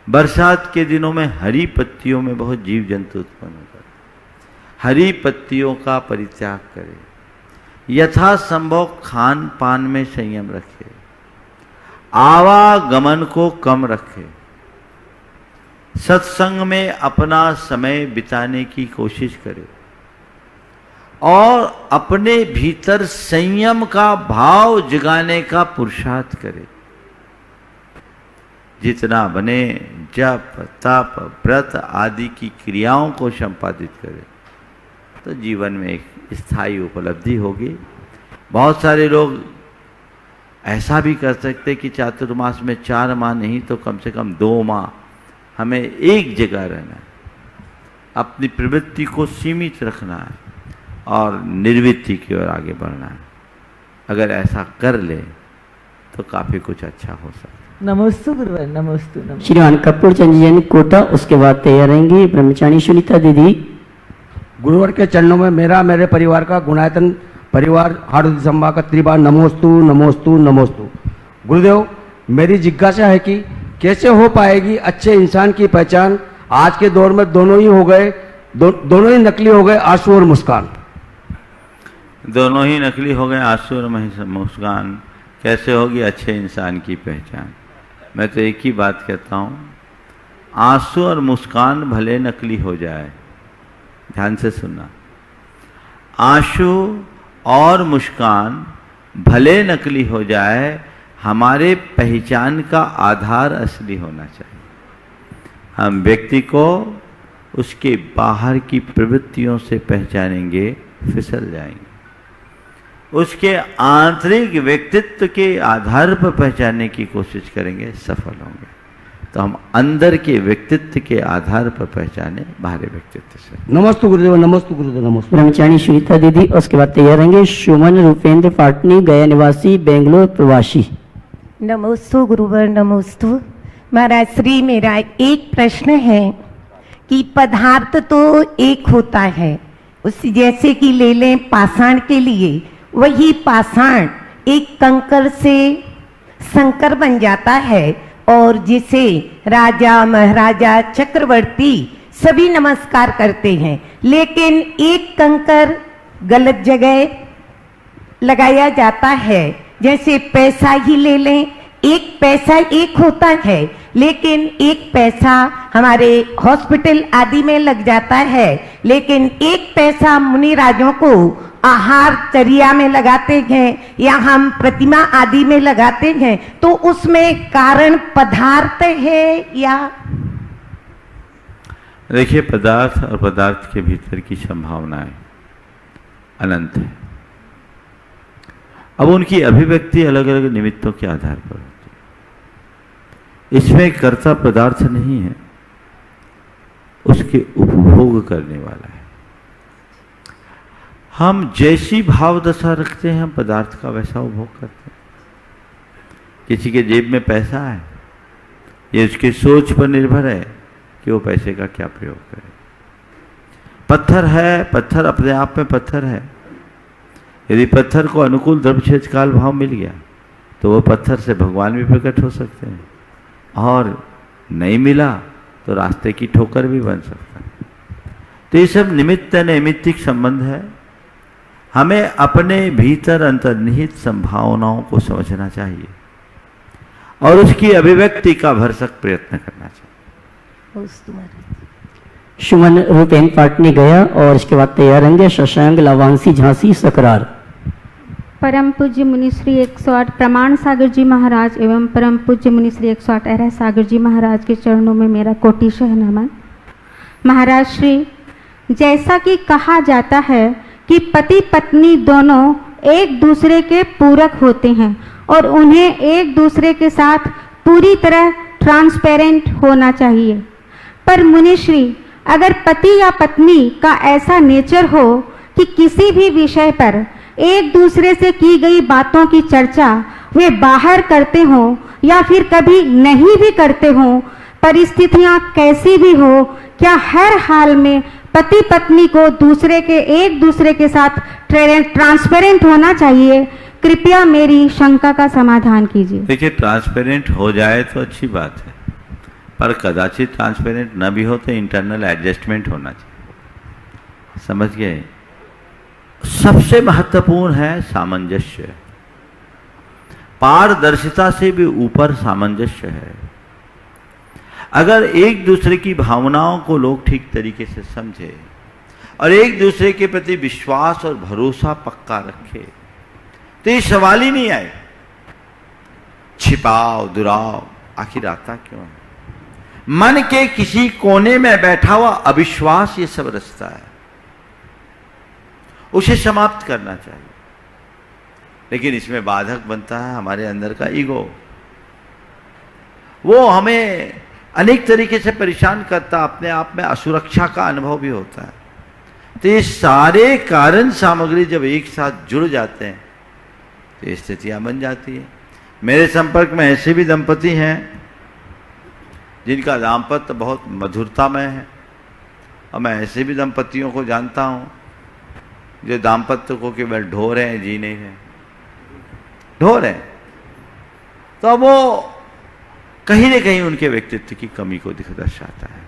बरसात के दिनों में हरी पत्तियों में बहुत जीव जंतु उत्पन्न होता है, हरी पत्तियों का परित्याग करें। यथासंभव खान पान में संयम रखें, आवागमन को कम रखें, सत्संग में अपना समय बिताने की कोशिश करें, और अपने भीतर संयम का भाव जगाने का पुरुषार्थ करें। जितना बने जप, तप, व्रत आदि की क्रियाओं को संपादित करें तो जीवन में एक स्थायी उपलब्धि होगी। बहुत सारे लोग ऐसा भी कर सकते कि चातुर्मास में 4 माह नहीं तो कम से कम 2 माह हमें एक जगह रहना है, अपनी प्रवृत्ति को सीमित रखना है और निर्वृत्ति की ओर आगे बढ़ना है। अगर ऐसा कर ले तो काफी कुछ अच्छा हो सकता है। नमोस्तु गुरुवर, नमोस्तु नमोस्तु। श्रीमान कपूर चंद जैन कोटा, उसके बाद तैयार रहेंगी ब्रह्मचारी सुनीता दीदी। गुरुवर के चरणों में मेरा, मेरे परिवार का, गुणायतन परिवार, हाड़ौती संभाग का त्रिबार नमोस्तु नमोस्तु नमोस्तु। गुरुदेव, मेरी जिज्ञासा है कि कैसे हो पाएगी अच्छे इंसान की पहचान। आज के दौर में दोनों ही हो गए, दोनों ही नकली हो गए, आंसू और मुस्कान। दोनों ही नकली हो गए, आंसू और मुस्कान। कैसे होगी अच्छे इंसान की पहचान? मैं तो एक ही बात कहता हूँ, आंसू और मुस्कान भले नकली हो जाए, ध्यान से सुनना, आंसू और मुस्कान भले नकली हो जाए, हमारे पहचान का आधार असली होना चाहिए। हम व्यक्ति को उसके बाहर की प्रवृत्तियों से पहचानेंगे, फिसल जाएंगे। उसके आंतरिक व्यक्तित्व के आधार पर पहचानने की कोशिश करेंगे, सफल होंगे। तो हम अंदर के व्यक्तित्व के आधार पर पहचाने, बाहरी व्यक्तित्व से। नमस्ते गुरुदेव, नमस्ते गुरुदेव, नमस्ते। ब्रह्मचारी सुनीता दीदी, उसके बाद तैयार रहेंगे सुमन रूपेंद्र पाटनी, गया निवासी, बेंगलोर प्रवासी। नमोस्तु गुरुवर, नमोस्तु। महाराज श्री, मेरा एक प्रश्न है कि पदार्थ तो एक होता है, उस जैसे कि ले लें पाषाण के लिए, वही पाषाण एक कंकर से शंकर बन जाता है, और जिसे राजा, महाराजा, चक्रवर्ती सभी नमस्कार करते हैं, लेकिन एक कंकर गलत जगह लगाया जाता है। जैसे पैसा ही ले लें, एक पैसा एक होता है, लेकिन एक पैसा हमारे हॉस्पिटल आदि में लग जाता है, लेकिन एक पैसा मुनि राजों को आहार चर्या में लगाते हैं या हम प्रतिमा आदि में लगाते हैं, तो उसमें कारण पदार्थ है या? देखिए, पदार्थ और पदार्थ के भीतर की संभावनाएं अनंत है। अब उनकी अभिव्यक्ति अलग अलग निमित्तों के आधार पर होती है। इसमें कर्ता पदार्थ नहीं है, उसके उपभोग करने वाला है। हम जैसी भाव दशा रखते हैं, हम पदार्थ का वैसा उपभोग करते हैं। किसी के जेब में पैसा है, ये उसकी सोच पर निर्भर है कि वो पैसे का क्या प्रयोग करे। पत्थर है, पत्थर अपने आप में पत्थर है। यदि पत्थर को अनुकूल द्रव्यक्षेत्र काल भाव मिल गया तो वो पत्थर से भगवान भी प्रकट हो सकते हैं, और नहीं मिला तो रास्ते की ठोकर भी बन सकता है। तो ये सब निमित्त नैमित्तिक संबंध है। हमें अपने भीतर अंतर्निहित संभावनाओं को समझना चाहिए और उसकी अभिव्यक्ति का भरसक प्रयत्न करना चाहिए। सुमन रूपेन पाटनी गया और इसके बाद तैयार रहेंगे शशांक लावांसी झांसी सकरार। परम पूज्य मुनिश्री 108 प्रमाण सागर जी महाराज एवं परम पूज्य मुनिश्री 108 अरह सागर जी महाराज के चरणों में मेरा कोटिशः नमन। महाराज श्री, जैसा कि कहा जाता है कि पति पत्नी दोनों एक दूसरे के पूरक होते हैं और उन्हें एक दूसरे के साथ पूरी तरह ट्रांसपेरेंट होना चाहिए, पर मुनिश्री, अगर पति या पत्नी का ऐसा नेचर हो कि किसी भी विषय पर एक दूसरे से की गई बातों की चर्चा वे बाहर करते हों या फिर कभी नहीं भी करते हों, परिस्थितियां कैसी भी हो, क्या हर हाल में पति पत्नी को एक दूसरे के साथ ट्रांसपेरेंट होना चाहिए? कृपया मेरी शंका का समाधान कीजिए। देखिए, ट्रांसपेरेंट हो जाए तो अच्छी बात है, पर कदाचित ट्रांसपेरेंट न भी हो तो इंटरनल एडजस्टमेंट होना चाहिए। समझ गए? सबसे महत्वपूर्ण है सामंजस्य। पारदर्शिता से भी ऊपर सामंजस्य है। अगर एक दूसरे की भावनाओं को लोग ठीक तरीके से समझे और एक दूसरे के प्रति विश्वास और भरोसा पक्का रखे तो ये सवाल ही नहीं आए छिपाओ दुराओ आखिर आता क्यों है? मन के किसी कोने में बैठा हुआ अविश्वास ये सब रास्ता है, उसे समाप्त करना चाहिए। लेकिन इसमें बाधक बनता है हमारे अंदर का ईगो। वो हमें अनेक तरीके से परेशान करता, अपने आप में असुरक्षा का अनुभव भी होता है। तो ये सारे कारण सामग्री जब एक साथ जुड़ जाते हैं तो ये स्थितियां बन जाती है। मेरे संपर्क में ऐसे भी दंपति हैं जिनका दाम्पत्य बहुत मधुरतामय है, और मैं ऐसे भी दंपतियों को जानता हूं जो दाम्पत्य को केवल ढो रहे हैं, जी नहीं रहे, ढो रहे हैं। तो वो कहीं न कहीं उनके व्यक्तित्व की कमी को दर्शाता है।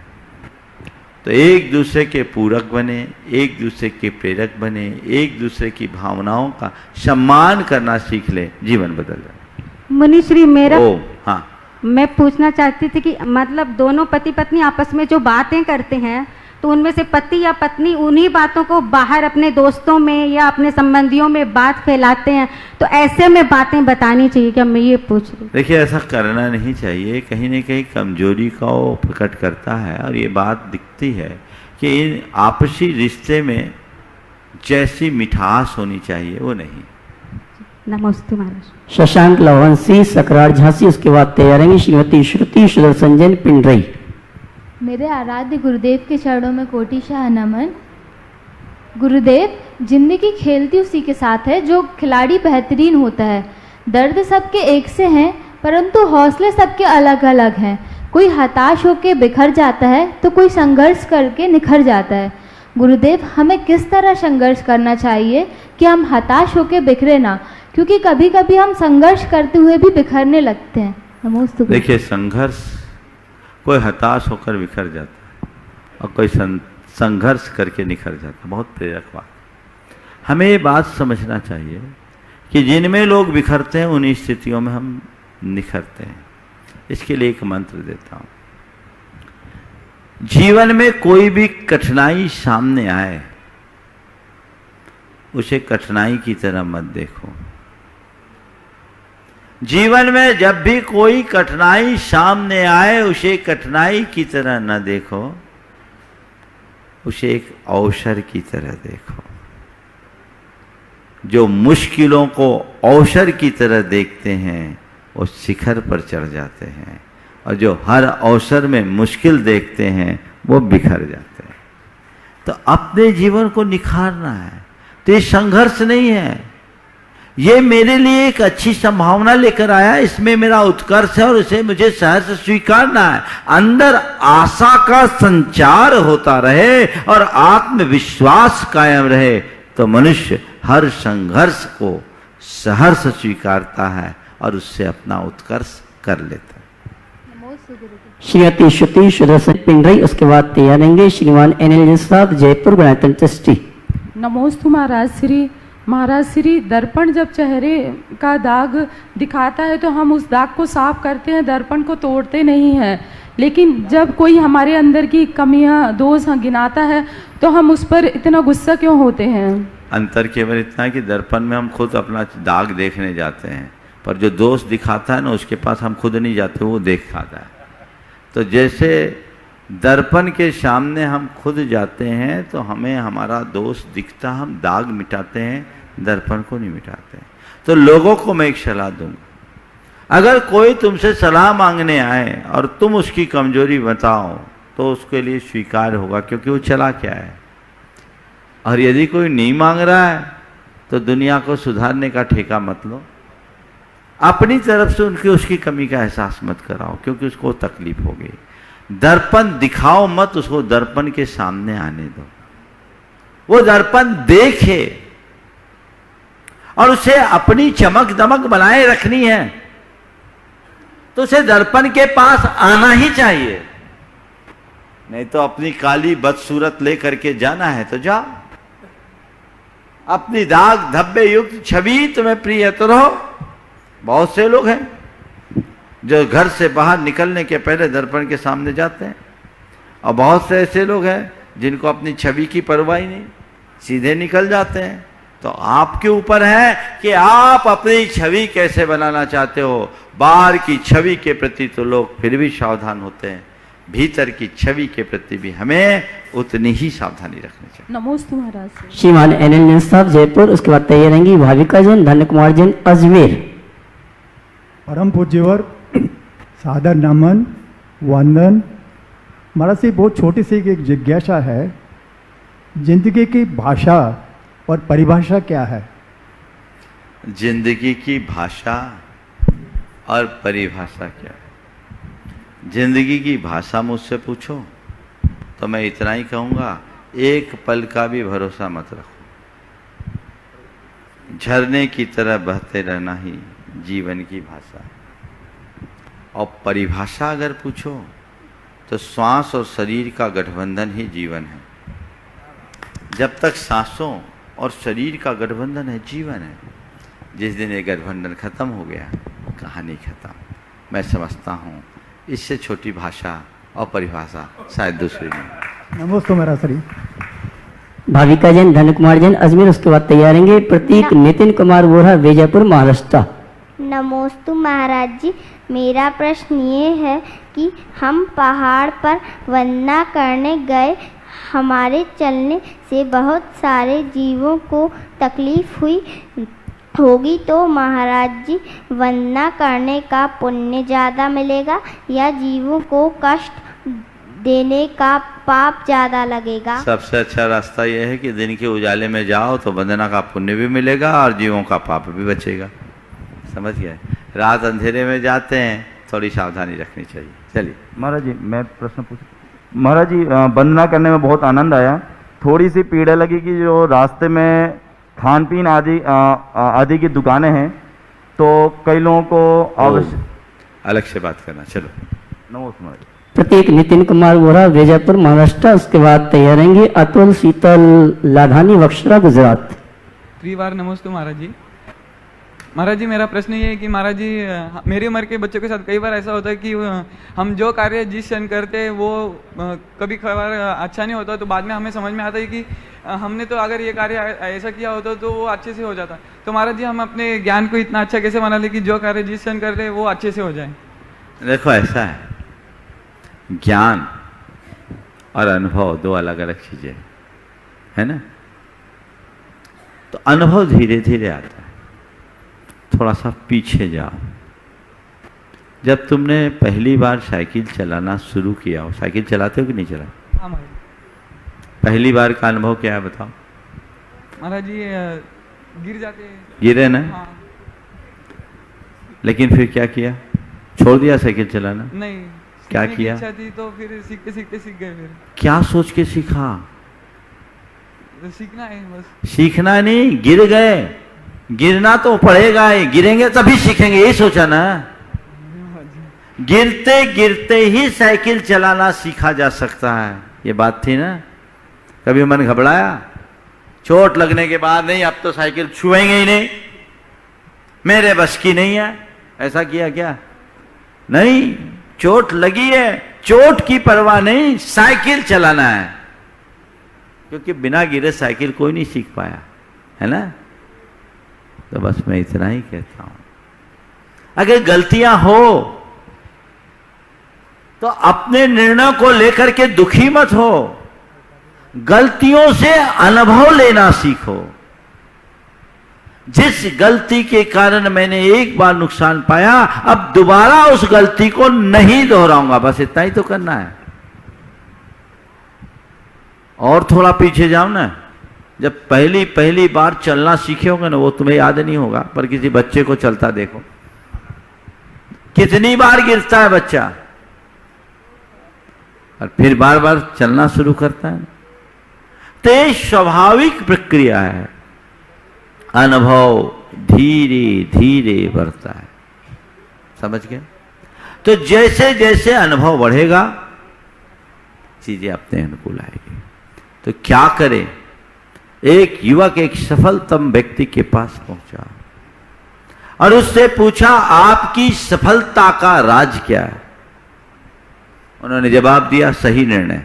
तो एक दूसरे के पूरक बने, एक दूसरे के प्रेरक बने, एक दूसरे की भावनाओं का सम्मान करना सीख ले, जीवन बदल जाए। मुनिश्री, मेरा हाँ, मैं पूछना चाहती थी कि मतलब दोनों पति पत्नी आपस में जो बातें करते हैं तो उनमें से पति या पत्नी उन्हीं बातों को बाहर अपने दोस्तों में या अपने संबंधियों में बात फैलाते हैं, तो ऐसे में बातें बतानी चाहिए क्या? मैं ये पूछ रही। देखिए, ऐसा करना नहीं चाहिए। कहीं न कहीं कमजोरी का वो प्रकट करता है, और ये बात दिखती है कि इन आपसी रिश्ते में जैसी मिठास होनी चाहिए वो नहीं। नमस्ते महाराज। शशांक लावांसी सकरार झांसी, उसके बाद तैयार रहेंगी श्रीमती श्रुति सुदर्शन जैन पिंडरई। मेरे आराध्य गुरुदेव के चरणों में कोटिशः नमन। गुरुदेव, जिंदगी खेलती उसी के साथ है जो खिलाड़ी बेहतरीन होता है। दर्द सबके एक से हैं, परंतु हौसले सबके अलग अलग हैं। कोई हताश होकर बिखर जाता है तो कोई संघर्ष करके निखर जाता है। गुरुदेव, हमें किस तरह संघर्ष करना चाहिए कि हम हताश होकर बिखरे ना, क्योंकि कभी कभी हम संघर्ष करते हुए भी बिखरने लगते हैं। नमोस्तु। देखिए, संघर्ष, कोई हताश होकर बिखर जाता है और कोई संघर्ष करके निखर जाता है। बहुत प्रेरक बात। हमें ये बात समझना चाहिए कि जिनमें लोग बिखरते हैं उन्हीं स्थितियों में हम निखरते हैं। इसके लिए एक मंत्र देता हूं। जीवन में कोई भी कठिनाई सामने आए उसे कठिनाई की तरह मत देखो। जीवन में जब भी कोई कठिनाई सामने आए उसे कठिनाई की तरह न देखो, उसे एक अवसर की तरह देखो। जो मुश्किलों को अवसर की तरह देखते हैं वो शिखर पर चढ़ जाते हैं, और जो हर अवसर में मुश्किल देखते हैं वो बिखर जाते हैं। तो अपने जीवन को निखारना है। तो ये संघर्ष नहीं है, ये मेरे लिए एक अच्छी संभावना लेकर आया, इसमें मेरा उत्कर्ष है और इसे मुझे सहर्ष स्वीकारना है। अंदर आशा का संचार होता रहे और आत्मविश्वास कायम रहे तो मनुष्य हर संघर्ष को सहर्ष स्वीकारता है और उससे अपना उत्कर्ष कर लेता है। श्रीमती श्रुति सुदर्शन पिंडई, उसके बाद तैयार रहेंगे श्रीमान एनएल साहब, जयपुर गुणायतन ट्रस्टी। नमोस्तु महाराज श्री दर्पण जब चेहरे का दाग दिखाता है तो हम उस दाग को साफ करते हैं, दर्पण को तोड़ते नहीं हैं। लेकिन जब कोई हमारे अंदर की कमियां दोष गिनाता है तो हम उस पर इतना गुस्सा क्यों होते हैं? अंतर केवल इतना है कि दर्पण में हम खुद अपना दाग देखने जाते हैं, पर जो दोष दिखाता है ना उसके पास हम खुद नहीं जाते, वो देख खाता है। तो जैसे दर्पण के सामने हम खुद जाते हैं तो हमें हमारा दोष दिखता, हम दाग मिटाते हैं, दर्पण को नहीं मिटाते। तो लोगों को मैं एक सलाह दूंगा, अगर कोई तुमसे सलाह मांगने आए और तुम उसकी कमजोरी बताओ तो उसके लिए स्वीकार होगा, क्योंकि वो चला क्या है। और यदि कोई नहीं मांग रहा है तो दुनिया को सुधारने का ठेका मत लो, अपनी तरफ से उनकी उसकी कमी का एहसास मत कराओ, क्योंकि उसको तकलीफ होगी। दर्पण दिखाओ मत, उसको दर्पण के सामने आने दो, वो दर्पण देखे और उसे अपनी चमक दमक बनाए रखनी है तो उसे दर्पण के पास आना ही चाहिए। नहीं तो अपनी काली बदसूरत लेकर के जाना है तो जाओ, अपनी दाग धब्बे युक्त छवि तुम्हें प्रिय तो रहो। बहुत से लोग हैं जो घर से बाहर निकलने के पहले दर्पण के सामने जाते हैं, और बहुत से ऐसे लोग हैं जिनको अपनी छवि की परवाह नहीं, सीधे निकल जाते हैं। तो आपके ऊपर है कि आप अपनी छवि कैसे बनाना चाहते हो। बाहर की छवि के प्रति तो लोग फिर भी सावधान होते हैं, भीतर की छवि के प्रति भी हमें उतनी ही सावधानी रखनी चाहिए। नमोस्तु महाराज। श्रीमान एनएल साहब, जयपुर, उसके बाद तैयार रहेंगी भाविका जैन, धन्य कुमार जैन, अजमेर। परम पूज्यवर, सादर नमन, वंदन। महाराज से बहुत छोटी सी एक जिज्ञासा है, जिंदगी की भाषा और परिभाषा क्या है? जिंदगी की भाषा और परिभाषा क्या है? जिंदगी की भाषा मुझसे पूछो तो मैं इतना ही कहूँगा, एक पल का भी भरोसा मत रखो, झरने की तरह बहते रहना ही जीवन की भाषा है। और परिभाषा अगर पूछो तो श्वास और शरीर का गठबंधन ही जीवन है। जब तक सांसों और शरीर का गठबंधन है, जीवन है। जिस दिन ये गठबंधन खत्म हो गया, कहानी खत्म। मैं समझता हूँ इससे छोटी भाषा और परिभाषा शायद दूसरी नहीं। नमोस्तु महाराज श्री। भाविका जैन, धन्य कुमार जैन, अजमेर, उसके बाद तैयार रहेंगे प्रतीक नितिन कुमार वोरा, विजयपुर, महाराष्ट्र। नमोस्तु महाराज जी, मेरा प्रश्न ये है कि हम पहाड़ पर वंदना करने गए, हमारे चलने से बहुत सारे जीवों को तकलीफ हुई होगी, तो महाराज जी वंदना करने का पुण्य ज़्यादा मिलेगा या जीवों को कष्ट देने का पाप ज़्यादा लगेगा? सबसे अच्छा रास्ता यह है कि दिन के उजाले में जाओ तो वंदना का पुण्य भी मिलेगा और जीवों का पाप भी बचेगा। समझ गए? रात अंधेरे में जाते हैं, थोड़ी सावधानी रखनी चाहिए। चलिए महाराज जी, मैं प्रश्न पूछ। महाराज जी, वंदना करने में बहुत आनंद आया, थोड़ी सी पीड़ा लगी कि जो रास्ते में खान पीन आदि की दुकानें हैं तो कई लोगों को अलग से बात करना। चलो नमस्ते महाराज। प्रतीक नितिन कुमार वोरा, विजयपुर, महाराष्ट्र, उसके बाद तैयार रहेंगे अतुल शीतल लाधानी, वक्शरा, गुजरात। त्रिवार नमस्ते महाराज जी। महाराज जी, मेरा प्रश्न ये है कि महाराज जी, मेरी उम्र के बच्चों के साथ कई बार ऐसा होता है कि हम जो कार्य जिस क्षण करते हैं वो कभी बार अच्छा नहीं होता, तो बाद में हमें समझ में आता है कि हमने तो अगर ये कार्य ऐसा किया होता तो वो अच्छे से हो जाता। तो महाराज जी, हम अपने ज्ञान को इतना अच्छा कैसे बना ले कि जो कार्य जिस क्षण करते हैं वो अच्छे से हो जाए? देखो, ऐसा है, ज्ञान और अनुभव दो अलग अलग चीजें है ना। तो अनुभव धीरे धीरे आता है। थोड़ा सा पीछे जाओ। जब तुमने पहली बार साइकिल चलाना शुरू किया हो, साइकिल चलाते हो कि नहीं चला? हाँ महाराज। पहली बार का अनुभव क्या है बताओ? महाराज जी गिर जाते। गिरे ना? हाँ। लेकिन फिर क्या किया? छोड़ दिया साइकिल चलाना? नहीं। क्या सीखने की किया? इच्छा थी तो फिर सीखते सीखते सीख गए। फिर क्या सोच के सीखा? तो सीखना है बस। सीखना नहीं, गिर गए। गिरना तो पड़ेगा ही, गिरेंगे तभी सीखेंगे, यही सोचा ना। गिरते गिरते ही साइकिल चलाना सीखा जा सकता है, ये बात थी ना। कभी मन घबराया? चोट लगने के बाद नहीं, अब तो साइकिल छुएंगे ही नहीं, मेरे बस की नहीं है, ऐसा किया क्या? नहीं, चोट लगी है, चोट की परवाह नहीं, साइकिल चलाना है। क्योंकि बिना गिरे साइकिल कोई नहीं सीख पाया है ना। तो बस मैं इतना ही कहता हूं, अगर गलतियां हो तो अपने निर्णय को लेकर के दुखी मत हो, गलतियों से अनुभव लेना सीखो। जिस गलती के कारण मैंने एक बार नुकसान पाया, अब दोबारा उस गलती को नहीं दोहराऊंगा, बस इतना ही तो करना है। और थोड़ा पीछे जाओ ना, जब पहली बार चलना सीखे होंगे ना, वो तुम्हें याद नहीं होगा, पर किसी बच्चे को चलता देखो, कितनी बार गिरता है बच्चा और फिर बार बार चलना शुरू करता है। तो ये स्वाभाविक प्रक्रिया है, अनुभव धीरे धीरे बढ़ता है, समझ गए? तो जैसे जैसे अनुभव बढ़ेगा चीजें अपने अनुकूल आएगी। तो क्या करें? एक युवक एक सफलतम व्यक्ति के पास पहुंचा और उससे पूछा, आपकी सफलता का राज क्या है? उन्होंने जवाब दिया, सही निर्णय।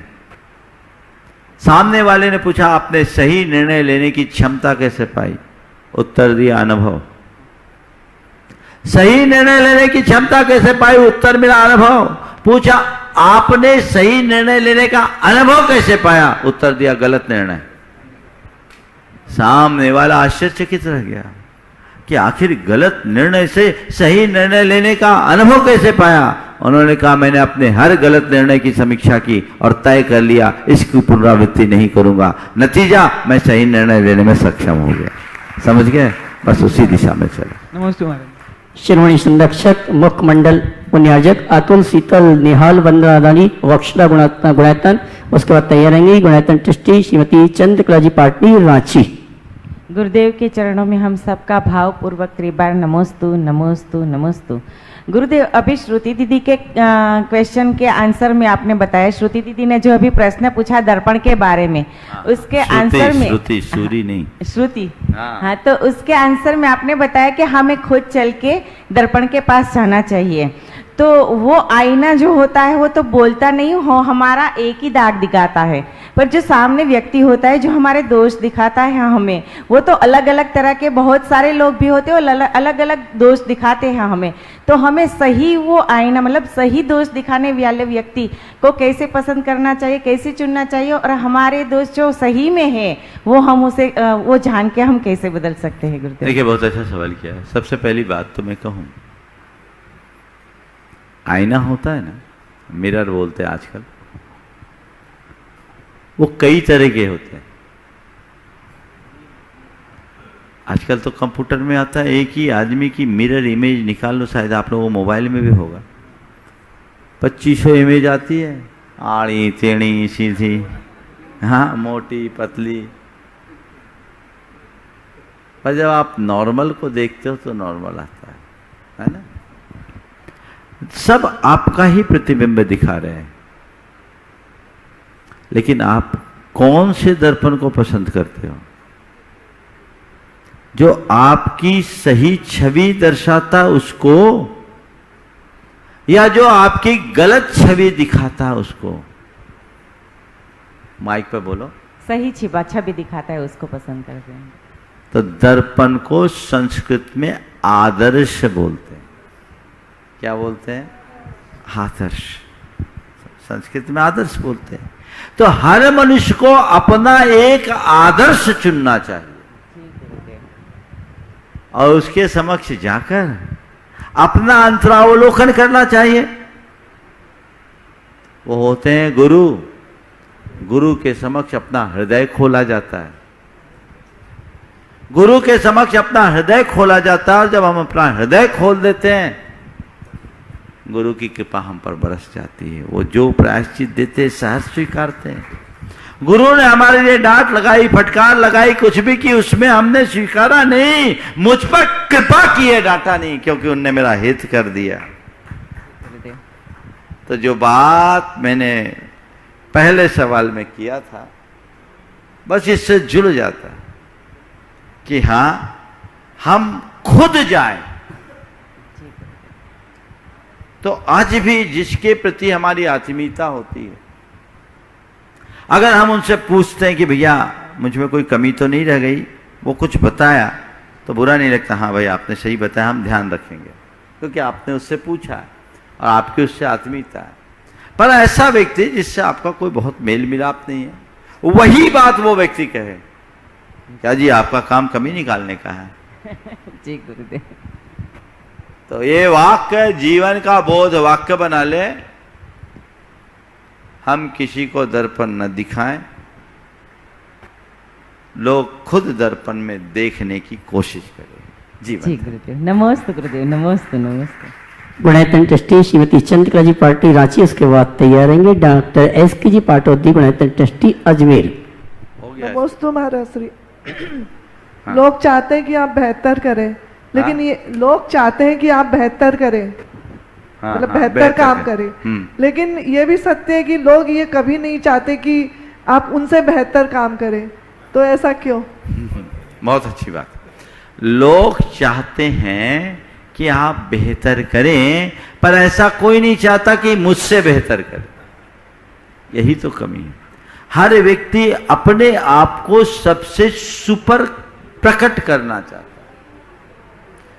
सामने वाले ने पूछा, आपने सही निर्णय लेने की क्षमता कैसे पाई? उत्तर दिया, अनुभव। सही निर्णय लेने की क्षमता कैसे पाई? उत्तर मिला, अनुभव। पूछा, आपने सही निर्णय लेने का अनुभव कैसे पाया? उत्तर दिया, गलत निर्णय। सामने वाला आश्चर्यचकित रह गया कि आखिर गलत निर्णय से सही निर्णय लेने का अनुभव कैसे पाया? उन्होंने कहा, मैंने अपने हर गलत निर्णय की समीक्षा की और तय कर लिया, इसकी पुनरावृत्ति नहीं करूंगा। नतीजा, मैं सही निर्णय लेने में सक्षम हो गया। समझ गए? बस उसी दिशा में चले। नमस्ते महाराज। श्रोमणी संरक्षक मुख्य मंडल पुण्यार्जक अतुल शीतल निहाल वंदना अदानी वक्षला गुणायतन, उसके बाद तैयार रहेंगी गुणायतन ट्रस्टी श्रीमती चंद्रकला जी पाटनी रांची। गुरुदेव के चरणों में हम सबका भावपूर्वक त्रिबार नमोस्तु नमोस्तु नमोस्तु। गुरुदेव, अभी श्रुति दीदी के क्वेश्चन के आंसर में आपने बताया, श्रुति दीदी ने जो अभी प्रश्न पूछा दर्पण के बारे में, उसके आंसर में श्रुति हाँ, तो उसके आंसर में आपने बताया कि हमें खुद चल के दर्पण के पास जाना चाहिए। तो वो आईना जो होता है वो तो बोलता नहीं हो, हमारा एक ही दाग दिखाता है, पर जो सामने व्यक्ति होता है जो हमारे दोष दिखाता है हमें, वो तो अलग अलग तरह के बहुत सारे लोग भी होते हैं और अलग अलग दोष दिखाते हैं हमें। तो हमें सही वो आईना, मतलब सही दोष दिखाने वाले व्यक्ति को कैसे पसंद करना चाहिए, कैसे चुनना चाहिए, और हमारे दोष जो सही में है वो हम उसे वो जान के हम कैसे बदल सकते हैं? गुरुदेव, देखिए, बहुत अच्छा सवाल किया है। सबसे पहली बात तो मैं कहूँ, आईना होता है ना, मिरर बोलते हैं आजकल, वो कई तरह के होते हैं। आजकल तो कंप्यूटर में आता है, एक ही आदमी की मिरर इमेज निकाल लो, शायद आप लोगों को मोबाइल में भी होगा, 2500 इमेज आती है, आड़ी टेढ़ी सीधी, हाँ, मोटी पतली। पर जब आप नॉर्मल को देखते हो तो नॉर्मल आता है ना? सब आपका ही प्रतिबिंब दिखा रहे हैं, लेकिन आप कौन से दर्पण को पसंद करते हो? जो आपकी सही छवि दर्शाता उसको, या जो आपकी गलत छवि दिखाता उसको? माइक पे बोलो। सही छवि दिखाता है उसको पसंद करते हैं। तो दर्पण को संस्कृत में आदर्श बोलते हैं। क्या बोलते हैं? आदर्श। संस्कृत में आदर्श बोलते हैं। तो हर मनुष्य को अपना एक आदर्श चुनना चाहिए और उसके समक्ष जाकर अपना अंतरावलोकन करना चाहिए। वो होते हैं गुरु। गुरु के समक्ष अपना हृदय खोला जाता है। गुरु के समक्ष अपना हृदय खोला जाता है और जब हम अपना हृदय खोल देते हैं, गुरु की कृपा हम पर बरस जाती है। वो जो प्रायश्चित देते सहर्ष स्वीकारते हैं। गुरु ने हमारे लिए डांट लगाई, फटकार लगाई, कुछ भी की, उसमें हमने स्वीकारा नहीं, मुझ पर कृपा की है, डांटा नहीं, क्योंकि उनने मेरा हित कर दिया। तो जो बात मैंने पहले सवाल में किया था, बस इससे जुड़ जाता कि हां, हम खुद जाएं। तो आज भी जिसके प्रति हमारी आत्मीयता होती है, अगर हम उनसे पूछते हैं कि भैया मुझ में कोई कमी तो नहीं रह गई, वो कुछ बताया तो बुरा नहीं लगता, हाँ भाई आपने सही बताया, हम ध्यान रखेंगे, क्योंकि आपने उससे पूछा है और आपकी उससे आत्मीयता है। पर ऐसा व्यक्ति जिससे आपका कोई बहुत मेल मिलाप नहीं है, वही बात वो व्यक्ति कहे, क्या जी आपका काम कमी निकालने का है। जी गुरुदेव। तो ये वाक्य जीवन का बोध वाक्य बना ले। हम किसी को दर्पण न दिखाएं, लोग खुद दर्पण में देखने की कोशिश करें। जी गुरुदेव। नमस्ते गुरुदेव। नमस्ते नमस्ते। गुणायतन ट्रस्टी श्रीमती चंद्रकला जी पार्टी रांची, उसके बाद तैयार रहेंगे डॉक्टर एस के जी पाटौदी, गुणायतन ट्रस्टी अजमेर। नमस्ते महाराज श्री। लोग चाहते हैं कि आप बेहतर करें, लेकिन ये लोग चाहते हैं कि आप बेहतर करें, मतलब बेहतर काम करें, लेकिन ये भी सत्य है कि लोग ये कभी नहीं चाहते कि आप उनसे बेहतर काम करें। तो ऐसा क्यों? बहुत अच्छी बात। लोग चाहते हैं कि आप बेहतर करें, पर ऐसा कोई नहीं चाहता कि मुझसे बेहतर करें। यही तो कमी है। हर व्यक्ति अपने आप को सबसे सुपर प्रकट करना चाहता है।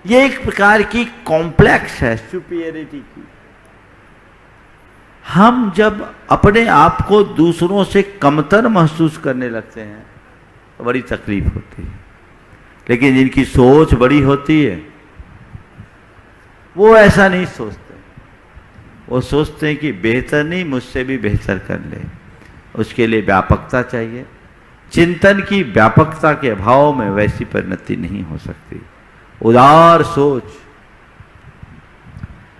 ये एक प्रकार की कॉम्प्लेक्स है सुपीरियरिटी की। हम जब अपने आप को दूसरों से कमतर महसूस करने लगते हैं तो बड़ी तकलीफ होती है। लेकिन जिनकी सोच बड़ी होती है वो ऐसा नहीं सोचते। वो सोचते हैं कि बेहतर नहीं, मुझसे भी बेहतर कर ले। उसके लिए व्यापकता चाहिए। चिंतन की व्यापकता के अभाव में वैसी परिणति नहीं हो सकती। उदार सोच,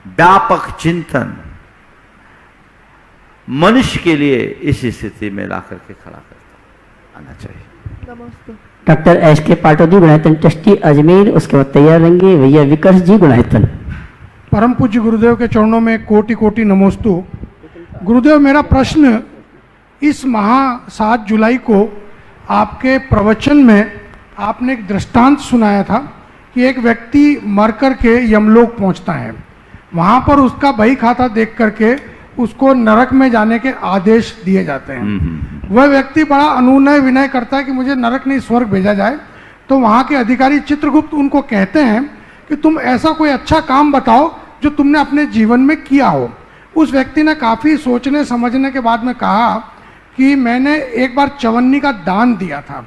व्यापक चिंतन मनुष्य के लिए इस स्थिति में ला करके खड़ा करता आना चाहिए। नमस्ते। डॉक्टर एस के पाटौदी, गुणायतन ट्रस्टी अजमेर, उसके बाद तैयार रहेंगे भैया विकर्ष जी, गुणायतन। परम पूज्य गुरुदेव के चरणों में कोटि कोटि नमोस्तु। गुरुदेव, मेरा प्रश्न, इस माह 7 जुलाई को आपके प्रवचन में आपने एक दृष्टांत सुनाया था कि एक व्यक्ति मर करके यमलोक पहुंचता है, वहां पर उसका बही खाता देख करके उसको नरक में जाने के आदेश दिए जाते हैं। वह व्यक्ति बड़ा अनुनय विनय करता है कि मुझे नरक नहीं स्वर्ग भेजा जाए। तो वहां के अधिकारी चित्रगुप्त उनको कहते हैं कि तुम ऐसा कोई अच्छा काम बताओ जो तुमने अपने जीवन में किया हो। उस व्यक्ति ने काफी सोचने समझने के बाद में कहा कि मैंने एक बार चवन्नी का दान दिया था।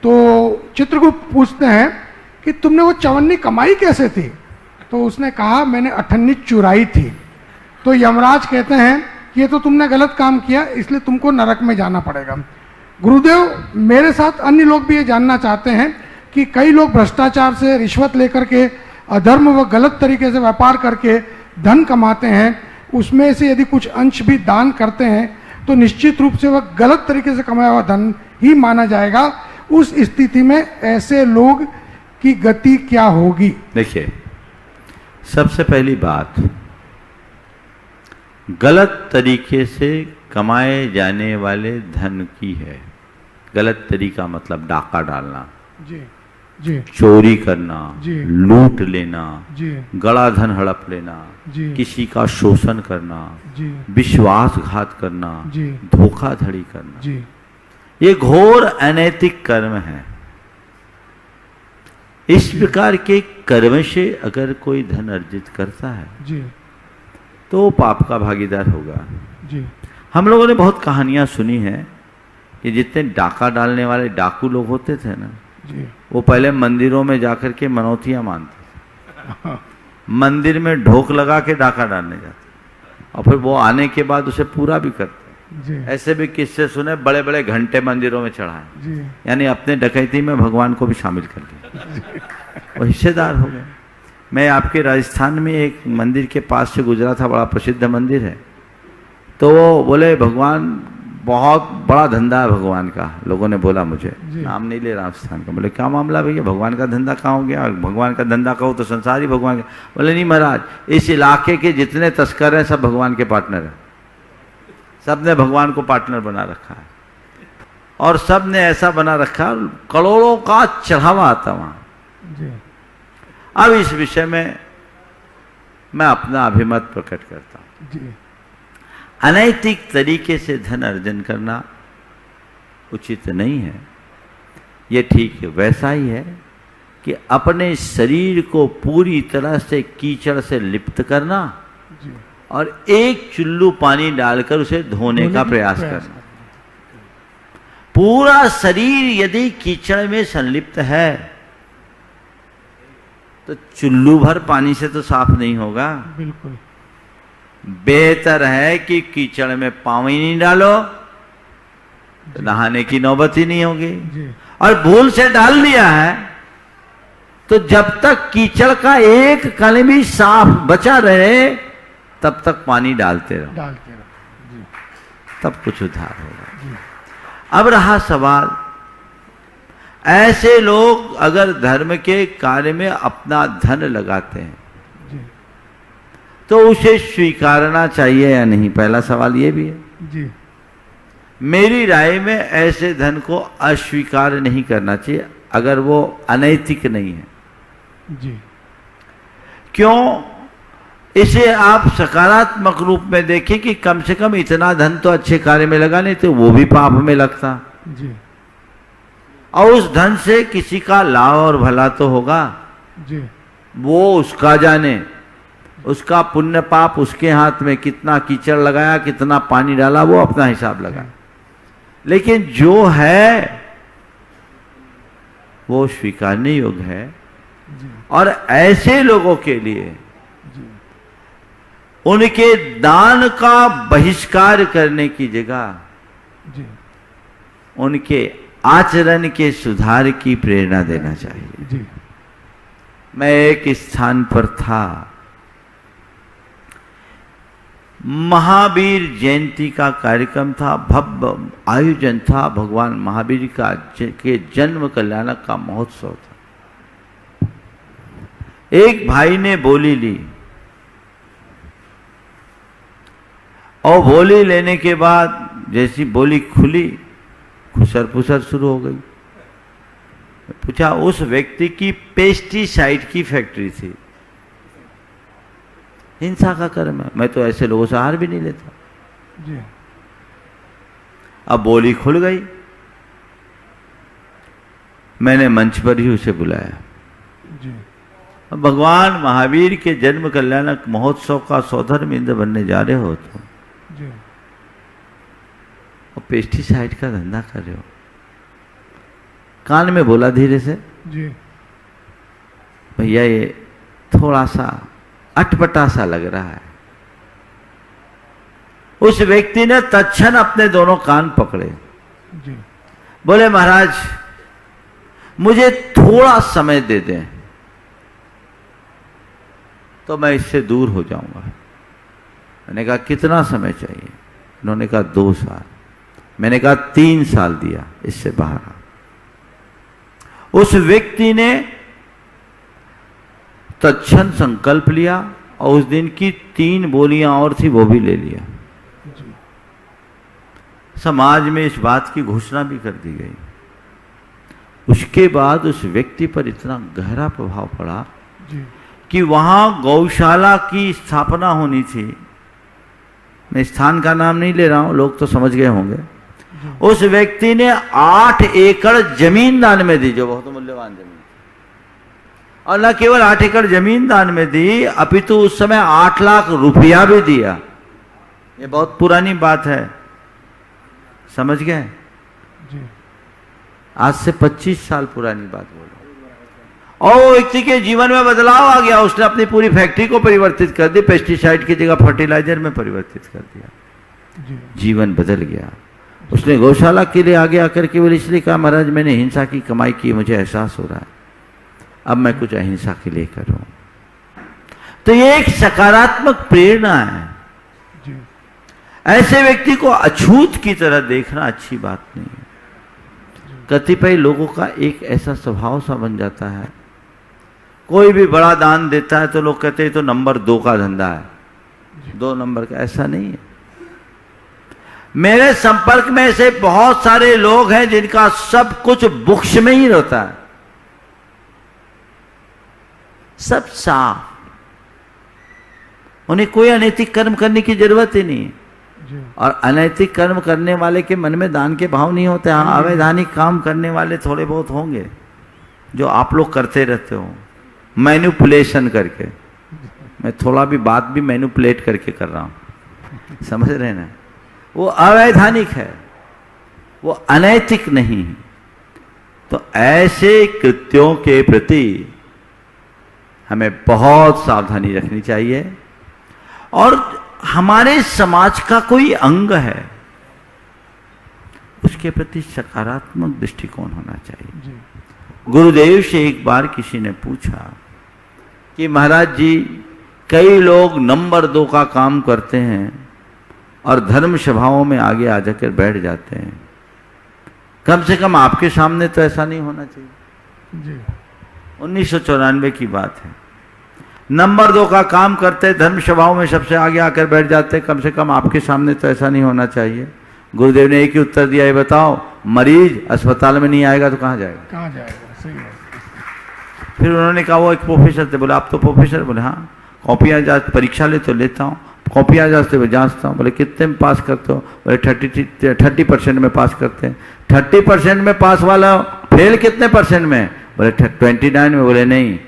तो चित्रगुप्त पूछते हैं कि तुमने वो चवन्नी कमाई कैसे थी? तो उसने कहा मैंने 98 चुराई थी। तो यमराज कहते हैं ये तो तुमने गलत काम किया, इसलिए तुमको नरक में जाना पड़ेगा। गुरुदेव, मेरे साथ अन्य लोग भी ये जानना चाहते हैं कि कई लोग भ्रष्टाचार से, रिश्वत लेकर के, अधर्म व गलत तरीके से व्यापार करके धन कमाते हैं। उसमें से यदि कुछ अंश भी दान करते हैं तो निश्चित रूप से वह गलत तरीके से कमाया हुआ धन ही माना जाएगा। उस स्थिति में ऐसे लोग की गति क्या होगी? देखिए, सबसे पहली बात, गलत तरीके से कमाए जाने वाले धन की है। गलत तरीका मतलब डाका डालना, जी जी, चोरी करना, जी, लूट लेना, जी, गला धन हड़प लेना, जी, किसी का शोषण करना, जी, विश्वासघात करना, जी, धोखाधड़ी करना, जी, ये घोर अनैतिक कर्म है। इस प्रकार के कर्म से अगर कोई धन अर्जित करता है जी, तो पाप का भागीदार होगा। जी। हम लोगों ने बहुत कहानियां सुनी हैं कि जितने डाका डालने वाले डाकू लोग होते थे ना, वो पहले मंदिरों में जाकर के मनौतियां मानते थे, मंदिर में ढोक लगा के डाका डालने जाते, और फिर वो आने के बाद उसे पूरा भी करते। ऐसे भी किस्से सुने, बड़े बड़े घंटे मंदिरों में चढ़ाए, यानी अपने डकैती में भगवान को भी शामिल कर लिया, वो हिस्सेदार हो गए। मैं आपके राजस्थान में एक मंदिर के पास से गुजरा था, बड़ा प्रसिद्ध मंदिर है, तो वो बोले भगवान बहुत बड़ा धंधा है भगवान का। लोगों ने बोला, मुझे नाम नहीं ले रहा राजस्थान का, बोले क्या मामला भैया, भगवान का धंधा कहाँ हो गया, भगवान का धंधा कहो तो संसार ही भगवान का। बोले नहीं महाराज, इस इलाके के जितने तस्कर हैं सब भगवान के पार्टनर हैं, सब ने भगवान को पार्टनर बना रखा है, और सब ने ऐसा बना रखा, करोड़ों का चढ़ावा आता वहां। अब इस विषय में मैं अपना अभिमत प्रकट करता हूं। अनैतिक तरीके से धन अर्जन करना उचित नहीं है। ये ठीक वैसा ही है कि अपने शरीर को पूरी तरह से कीचड़ से लिप्त करना और एक चुल्लू पानी डालकर उसे धोने का प्रयास करना। पूरा शरीर यदि कीचड़ में संलिप्त है तो चुल्लू भर पानी से तो साफ नहीं होगा। बिल्कुल बेहतर है कि कीचड़ में पाँव ही नहीं डालो तो नहाने की नौबत ही नहीं होगी, और भूल से डाल दिया है तो जब तक कीचड़ का एक कण भी साफ बचा रहे तब तक पानी डालते रहो, तब कुछ उद्धार होगा। अब रहा सवाल, ऐसे लोग अगर धर्म के कार्य में अपना धन लगाते हैं तो उसे स्वीकारना चाहिए या नहीं, पहला सवाल ये भी है। जी। मेरी राय में ऐसे धन को अस्वीकार नहीं करना चाहिए अगर वो अनैतिक नहीं है। जी। क्यों? इसे आप सकारात्मक रूप में देखें कि कम से कम इतना धन तो अच्छे कार्य में लगा, नहीं तो वो भी पाप में लगता। जी। और उस धन से किसी का लाभ और भला तो होगा। जी। वो उसका जाने, उसका पुण्य पाप उसके हाथ में, कितना कीचड़ लगाया, कितना पानी डाला, वो अपना हिसाब लगा। लेकिन जो है वो स्वीकारने योग्य है, और ऐसे लोगों के लिए उनके दान का बहिष्कार करने की जगह उनके आचरण के सुधार की प्रेरणा देना चाहिए। जी। मैं एक स्थान पर था, महावीर जयंती का कार्यक्रम था, भव्य आयोजन था, भगवान महावीर के जन्म कल्याणक का महोत्सव था। एक भाई ने बोली ली, और बोली लेने के बाद जैसी बोली खुली, खुसर पुसर शुरू हो गई। पूछा, उस व्यक्ति की पेस्टिसाइड की फैक्ट्री थी। हिंसा का कर्म है, मैं तो ऐसे लोगों से हार भी नहीं लेता। जी। अब बोली खुल गई, मैंने मंच पर ही उसे बुलाया। जी। अब भगवान महावीर के जन्म कल्याणक महोत्सव का सौधर्म इंद्र बनने जा रहे हो तो जी। और पेस्टिसाइड का धंधा कर रहे हो। कान में बोला धीरे से, जी। भैया ये थोड़ा सा अटपटा सा लग रहा है। उस व्यक्ति ने तत्क्षण अपने दोनों कान पकड़े। जी। बोले, महाराज मुझे थोड़ा समय दे दें तो मैं इससे दूर हो जाऊंगा। मैंने कहा, कितना समय चाहिए? उन्होंने कहा 2 साल। मैंने कहा 3 साल दिया, इससे बाहर आ। उस व्यक्ति ने तत्क्षण संकल्प लिया और उस दिन की 3 बोलियां और थी वो भी ले लिया। समाज में इस बात की घोषणा भी कर दी गई। उसके बाद उस व्यक्ति पर इतना गहरा प्रभाव पड़ा कि वहां गौशाला की स्थापना होनी थी। मैं स्थान का नाम नहीं ले रहा हूं, लोग तो समझ गए होंगे। उस व्यक्ति ने 8 एकड़ जमीन दान में दी, जो बहुत मूल्यवान जमीन, और न केवल 8 एकड़ जमीन दान में दी, अपितु उस समय 8 लाख रुपया भी दिया। ये बहुत पुरानी बात है, समझ गए? आज से 25 साल पुरानी बात बोल रहा हूं। और वो व्यक्ति के जीवन में बदलाव आ गया, उसने अपनी पूरी फैक्ट्री को परिवर्तित कर दी, पेस्टिसाइड की जगह फर्टिलाइजर में परिवर्तित कर दिया, जीवन बदल गया। उसने गौशाला के लिए आगे आकर केवल इसलिए कहा, महाराज मैंने हिंसा की कमाई की, मुझे एहसास हो रहा है, अब मैं कुछ अहिंसा के लिए करूं। तो ये एक सकारात्मक प्रेरणा है। ऐसे व्यक्ति को अछूत की तरह देखना अच्छी बात नहीं है। कतिपय लोगों का एक ऐसा स्वभाव सा बन जाता है, कोई भी बड़ा दान देता है तो लोग कहते हैं तो नंबर 2 का धंधा है, 2 नंबर का। ऐसा नहीं है। मेरे संपर्क में ऐसे बहुत सारे लोग हैं जिनका सब कुछ बुक्स में ही रहता है, सब साफ, उन्हें कोई अनैतिक कर्म करने की जरूरत ही नहीं है। और अनैतिक कर्म करने वाले के मन में दान के भाव नहीं होते। हाँ, अवैधानिक काम करने वाले थोड़े बहुत होंगे जो आप लोग करते रहते हो, मैनिपुलेशन करके। मैं थोड़ा भी बात भी मैनिपुलेट करके कर रहा हूं, समझ रहे ना? वो अवैधानिक है, वो अनैतिक नहीं है। तो ऐसे कृत्यों के प्रति हमें बहुत सावधानी रखनी चाहिए। और हमारे समाज का कोई अंग है, उसके प्रति सकारात्मक दृष्टिकोण होना चाहिए। गुरुदेव से एक बार किसी ने पूछा कि महाराज जी, कई लोग नंबर 2 का काम करते हैं और धर्म सभाओं में आगे आ जाकर बैठ जाते हैं, कम से कम आपके सामने तो ऐसा नहीं होना चाहिए। 1994 की बात है। नंबर 2 का काम करते, धर्म सभाओं में सबसे आगे आकर बैठ जाते, कम से कम आपके सामने तो ऐसा नहीं होना चाहिए। गुरुदेव ने एक ही उत्तर दिया, ये बताओ, मरीज अस्पताल में नहीं आएगा तो कहाँ जाएगा? कहाँ जाएगा? सही है। फिर उन्होंने कहा, वो एक प्रोफेसर थे, बोले आप तो प्रोफेसर? बोले हाँ। कॉपियाँ जांच, परीक्षा ले तो लेता हूँ, कॉपियाँ जांचते हुए जांचता हूँ। बोले कितने में पास करते हो? बोले 30% में पास करते हैं। 30% में पास वाला फेल कितने परसेंट में? बोले 29 में। बोले नहीं,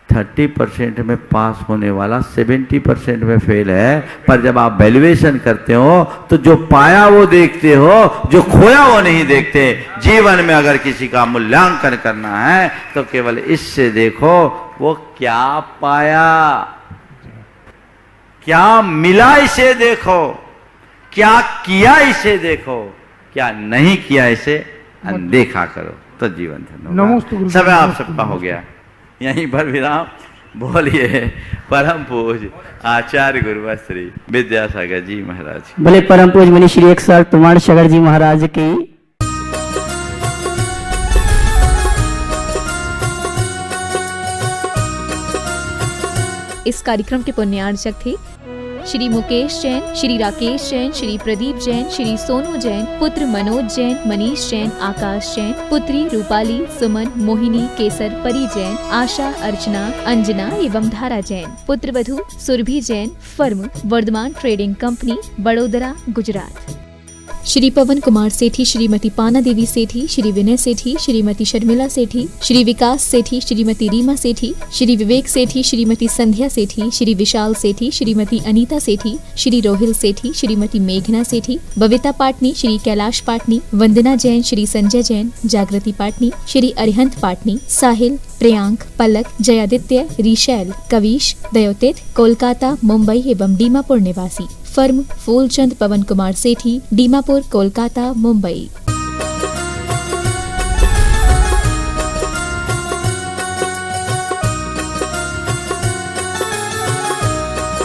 30% में पास होने वाला 70% में फेल है। पर जब आप वैल्यूएशन करते हो तो जो पाया वो देखते हो, जो खोया वो नहीं देखते। जीवन में अगर किसी का मूल्यांकन करना है तो केवल इससे देखो, वो क्या पाया, क्या मिला इसे देखो, क्या किया इसे देखो, क्या नहीं किया इसे अनदेखा करो, तो जीवन धन्य होगा। समय आप सबका हो गया, यहीं पर विराम। बोलिए परम पूज्य आचार्य गुरुवर श्री विद्यासागर जी महाराज। बोले परम पूज्य मुनि श्री 108 प्रमाण सागर जी महाराज की। इस कार्यक्रम के पुण्यार्चक थे श्री मुकेश जैन, श्री राकेश जैन, श्री प्रदीप जैन, श्री सोनू जैन, पुत्र मनोज जैन, मनीष जैन, आकाश जैन, पुत्री रूपाली, सुमन, मोहिनी, केसर, परी जैन, आशा, अर्चना, अंजना एवं धारा जैन, पुत्र वधू Surabhi Jain, firm Vardhaman trading company, Vadodara, Gujarat. Shri Pawan Kumar Sethi, Shrimati Pana Devi सेठी, श्री विनय सेठी, श्रीमती शर्मिला सेठी, श्री विकास सेठी, श्रीमती रीमा सेठी, श्री विवेक सेठी, श्रीमती संध्या सेठी, श्री विशाल सेठी, श्रीमती अनीता सेठी, श्री रोहिल सेठी, श्रीमती मेघना सेठी, बविता पाटनी, श्री कैलाश पाटनी, वंदना जैन, श्री संजय जैन, जागृति पाटनी, श्री अरिहंत पाटनी, साहिल, प्रियांक, पलक, जयादित्य, रिशैल, कविश, दयोतित, कोलकाता, मुंबई एवं दीमापुर निवासी। फर्म फूलचंद पवन कुमार सेठी, दीमापुर, कोलकाता, मुंबई।